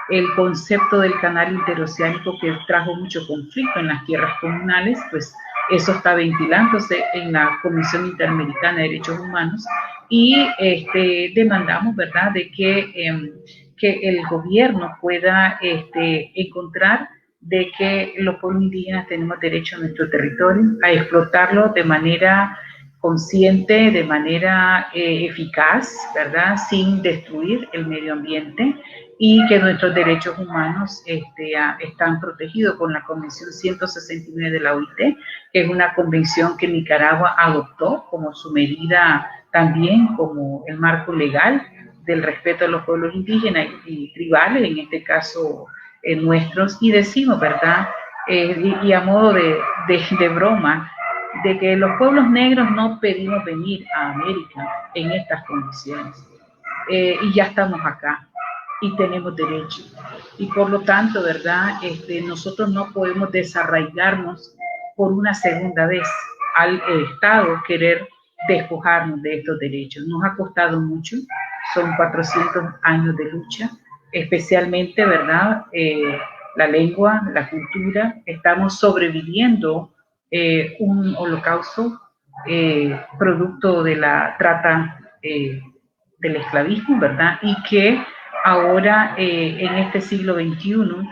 El concepto del canal interoceánico que trajo mucho conflicto en las tierras comunales, pues eso está ventilándose en la Comisión Interamericana de Derechos Humanos y demandamos, ¿verdad?, de que el gobierno pueda encontrar de que los pueblos indígenas tenemos derecho a nuestro territorio, a explotarlo de manera consciente, de manera eficaz, ¿verdad? Sin destruir el medio ambiente, y que nuestros derechos humanos están protegidos con la Convención 169 de la OIT, que es una convención que Nicaragua adoptó como su medida también, como el marco legal del respeto a los pueblos indígenas y tribales, en este caso nuestros, y decimos, ¿verdad? Y a modo de broma, de que los pueblos negros no pedimos venir a América en estas condiciones, y ya estamos acá y tenemos derecho, y por lo tanto, ¿verdad? Nosotros no podemos desarraigarnos por una segunda vez al Estado querer despojarnos de estos derechos. Nos ha costado mucho, son 400 años de lucha, especialmente, ¿verdad? La lengua, la cultura, estamos sobreviviendo un holocausto producto de la trata del esclavismo, ¿verdad? Y que ahora en este siglo XXI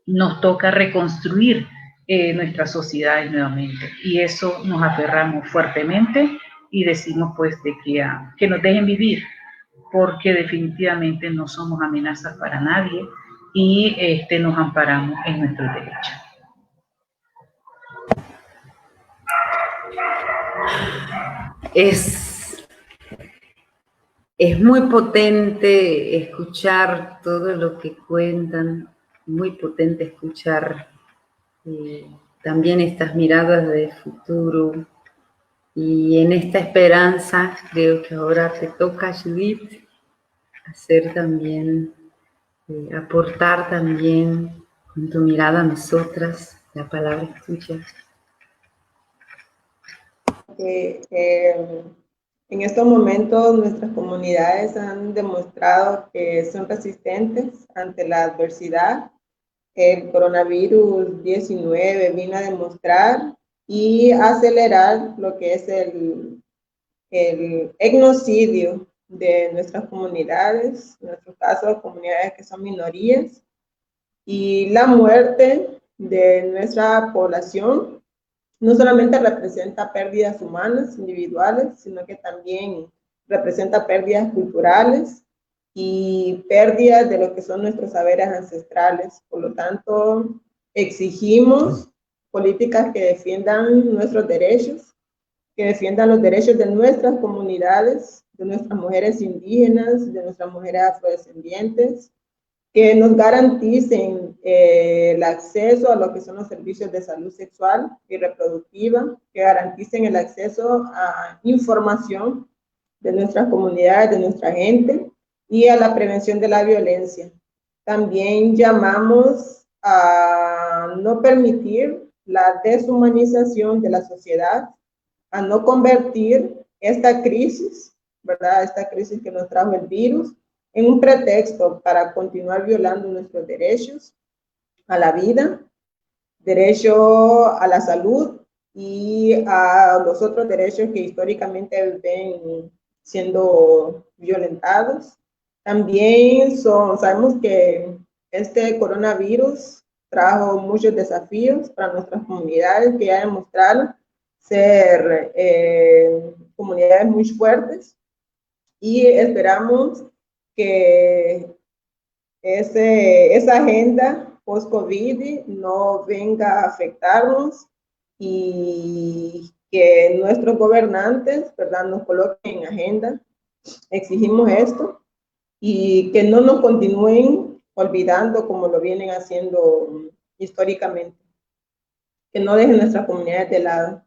nos toca reconstruir nuestras sociedades nuevamente, y eso nos aferramos fuertemente y decimos pues de que nos dejen vivir, porque definitivamente no somos amenazas para nadie, y nos amparamos en nuestros derechos. Es muy potente escuchar todo lo que cuentan, muy potente escuchar también estas miradas de futuro, y en esta esperanza creo que ahora te toca, Judith, hacer también, aportar también con tu mirada a nosotras. La palabra es tuya. En estos momentos nuestras comunidades han demostrado que son resistentes ante la adversidad. El coronavirus 19 vino a demostrar y acelerar lo que es el etnocidio de nuestras comunidades, en nuestro caso comunidades que son minorías, y la muerte de nuestra población no solamente representa pérdidas humanas, individuales, sino que también representa pérdidas culturales y pérdidas de lo que son nuestros saberes ancestrales. Por lo tanto, exigimos políticas que defiendan nuestros derechos, que defiendan los derechos de nuestras comunidades, de nuestras mujeres indígenas, de nuestras mujeres afrodescendientes, que nos garanticen el acceso a lo que son los servicios de salud sexual y reproductiva, que garanticen el acceso a información de nuestras comunidades, de nuestra gente, y a la prevención de la violencia. También llamamos a no permitir la deshumanización de la sociedad, a no convertir esta crisis, ¿verdad? Esta crisis que nos trajo el virus, en un pretexto para continuar violando nuestros derechos a la vida, derecho a la salud y a los otros derechos que históricamente ven siendo violentados. También sabemos que este coronavirus trajo muchos desafíos para nuestras comunidades, que ya demostraron ser comunidades muy fuertes, y esperamos que esa agenda post-COVID no venga a afectarnos, y que nuestros gobernantes, ¿verdad?, nos coloquen en agenda. Exigimos esto, y que no nos continúen olvidando como lo vienen haciendo históricamente. Que no dejen nuestras comunidades de lado.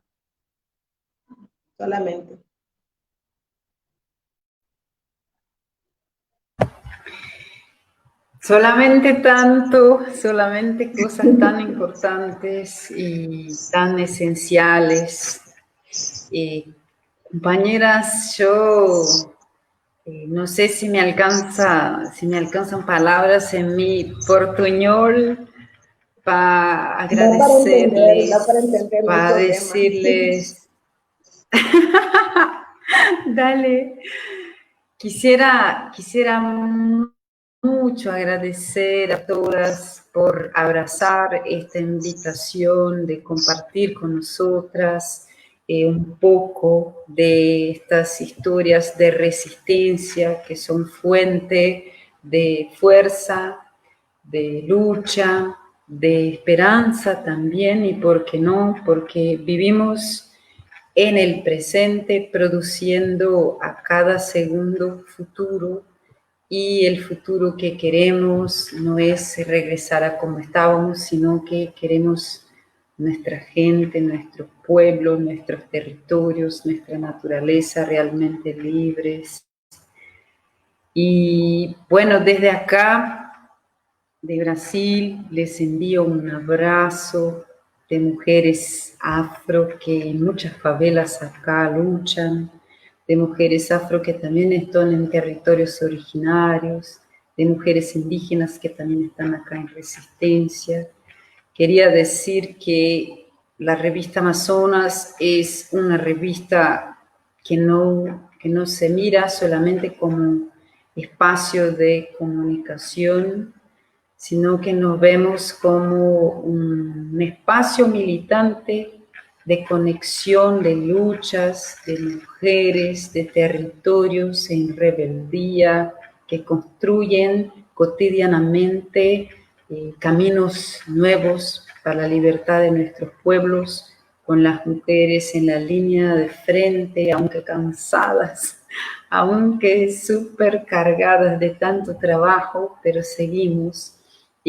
Solamente. Solamente cosas tan importantes y tan esenciales. Compañeras, yo no sé si me alcanzan palabras en mi portuñol para agradecerles, para decirles. Dale. Quisiera mucho agradecer a todas por abrazar esta invitación de compartir con nosotras un poco de estas historias de resistencia que son fuente de fuerza, de lucha, de esperanza también, y por qué no, porque vivimos en el presente produciendo a cada segundo futuro, y el futuro que queremos no es regresar a como estábamos, sino que queremos nuestra gente, nuestro pueblo, nuestros territorios, nuestra naturaleza realmente libres. Y bueno, desde acá de Brasil les envío un abrazo de mujeres afro que en muchas favelas acá luchan, de mujeres afro que también están en territorios originarios, de mujeres indígenas que también están acá en resistencia. Quería decir que la revista Amazonas es una revista que no se mira solamente como espacio de comunicación, sino que nos vemos como un espacio militante de conexión, de luchas, de mujeres, de territorios en rebeldía, que construyen cotidianamente caminos nuevos para la libertad de nuestros pueblos, con las mujeres en la línea de frente, aunque cansadas, aunque súper cargadas de tanto trabajo, pero seguimos.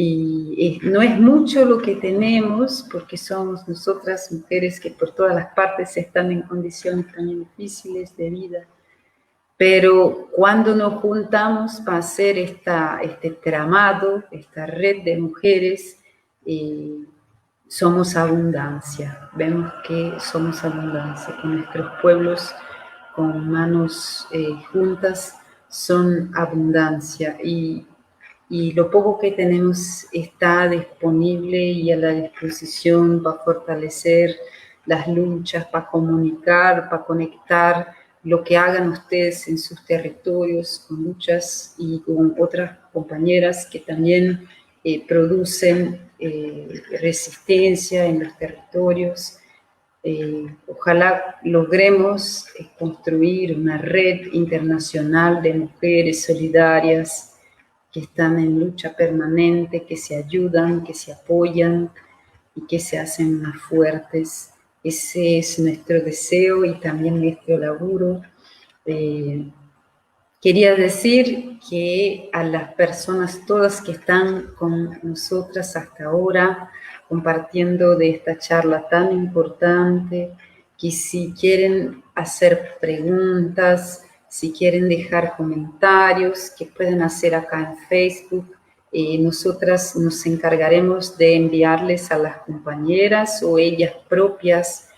Y no es mucho lo que tenemos, porque somos nosotras mujeres que por todas las partes están en condiciones también difíciles de vida. Pero cuando nos juntamos para hacer este tramado, esta red de mujeres, somos abundancia. Vemos que somos abundancia, que nuestros pueblos con manos juntas son abundancia, y lo poco que tenemos está disponible y a la disposición para fortalecer las luchas, para comunicar, para conectar lo que hagan ustedes en sus territorios con luchas y con otras compañeras que también producen resistencia en los territorios. Ojalá logremos construir una red internacional de mujeres solidarias que están en lucha permanente, que se ayudan, que se apoyan y que se hacen más fuertes. Ese es nuestro deseo y también nuestro laburo. Quería decir que a las personas todas que están con nosotras hasta ahora, compartiendo de esta charla tan importante, que si quieren hacer preguntas, si quieren dejar comentarios, que pueden hacer acá en Facebook. Nosotras nos encargaremos de enviarles a las compañeras o ellas propias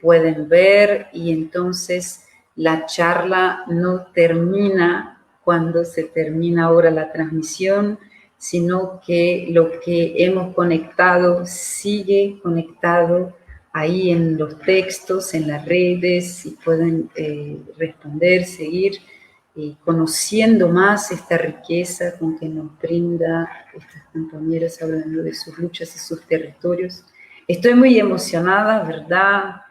pueden ver, y entonces la charla no termina cuando se termina ahora la transmisión, sino que lo que hemos conectado sigue conectado ahí en los textos, en las redes, y pueden responder, seguir conociendo más esta riqueza con que nos brinda estas compañeras hablando de sus luchas y sus territorios. Estoy muy emocionada, ¿verdad?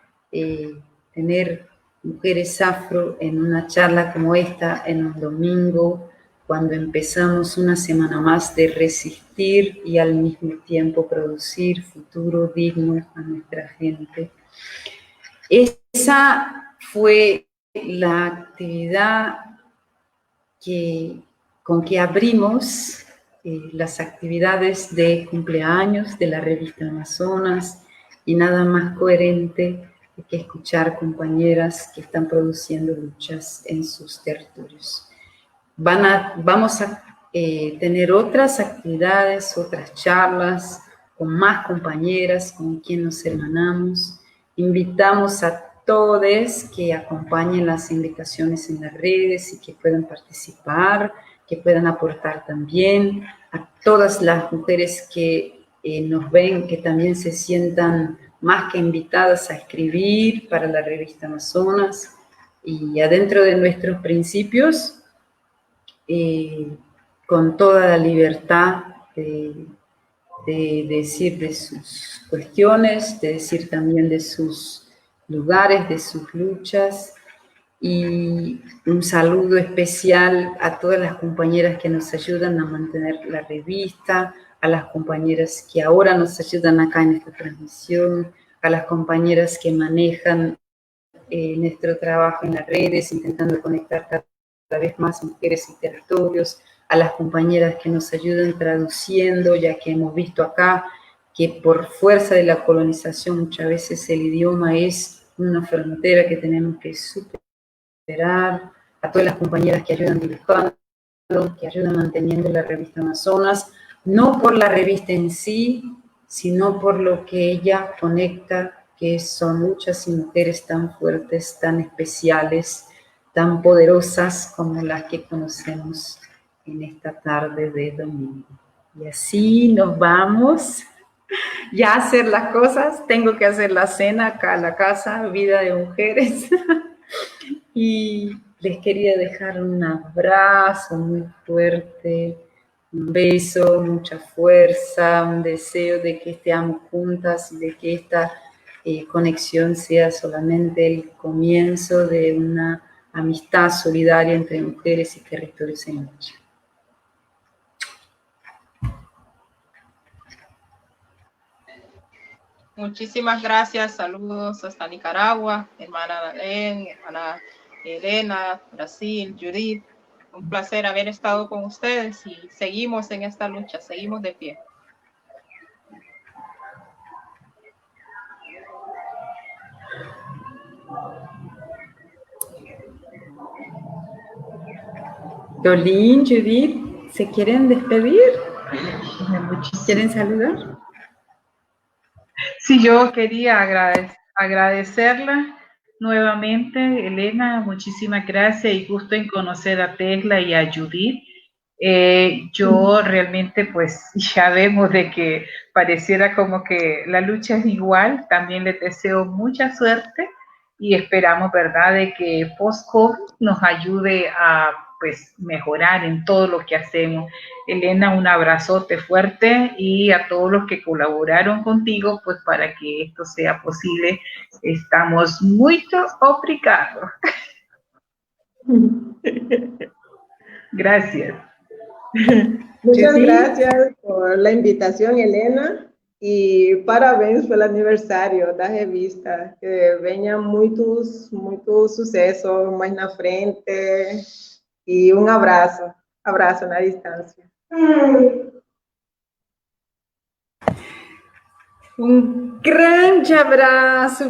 Tener mujeres afro en una charla como esta en un domingo, cuando empezamos una semana más de resistir y al mismo tiempo producir futuro digno a nuestra gente. Esa fue la actividad con que abrimos las actividades de cumpleaños de la revista Amazonas, y nada más coherente que escuchar compañeras que están produciendo luchas en sus territorios. Vamos a tener otras actividades, otras charlas con más compañeras con quien nos hermanamos. Invitamos a todos que acompañen las invitaciones en las redes y que puedan participar, que puedan aportar también. A todas las mujeres que nos ven, que también se sientan más que invitadas a escribir para la revista Amazonas, y adentro de nuestros principios, con toda la libertad de decir de sus cuestiones, de decir también de sus lugares de sus luchas. Y un saludo especial a todas las compañeras que nos ayudan a mantener la revista, a las compañeras que ahora nos ayudan acá en esta transmisión, a las compañeras que manejan nuestro trabajo en las redes, intentando conectar cada vez más mujeres y territorios, a las compañeras que nos ayudan traduciendo, ya que hemos visto acá que por fuerza de la colonización muchas veces el idioma es una frontera que tenemos que superar, a todas las compañeras que ayudan dibujando, que ayudan manteniendo la revista Amazonas, no por la revista en sí, sino por lo que ella conecta, que son luchas y mujeres tan fuertes, tan especiales, tan poderosas como las que conocemos en esta tarde de domingo. Y así nos vamos ya a hacer las cosas. Tengo que hacer la cena acá en la casa, Vida de Mujeres. Y les quería dejar un abrazo muy fuerte, un beso, mucha fuerza, un deseo de que estemos juntas y de que esta conexión sea solamente el comienzo de una amistad solidaria entre mujeres y territorios en lucha. Muchísimas gracias, saludos hasta Nicaragua, hermana Dalen, hermana Elena, Brasil, Judith. Un placer haber estado con ustedes y seguimos en esta lucha, seguimos de pie. Dolin, Judith, ¿se quieren despedir? ¿Quieren saludar? Sí, yo quería agradecerla nuevamente, Elena, muchísimas gracias y gusto en conocer a Tesla y a Judith. Yo realmente pues ya vemos de que pareciera como que la lucha es igual, también les deseo mucha suerte y esperamos, ¿verdad?, de que post-COVID nos ayude a pues mejorar en todo lo que hacemos. Elena, un abrazote fuerte y a todos los que colaboraron contigo, pues para que esto sea posible, estamos muy obrigados. Gracias. Muchas gracias por la invitación, Elena, y parabéns pelo aniversário da revista. Que venha muitos sucesso mais na frente. E um abraço na distância. Un grande abrazo.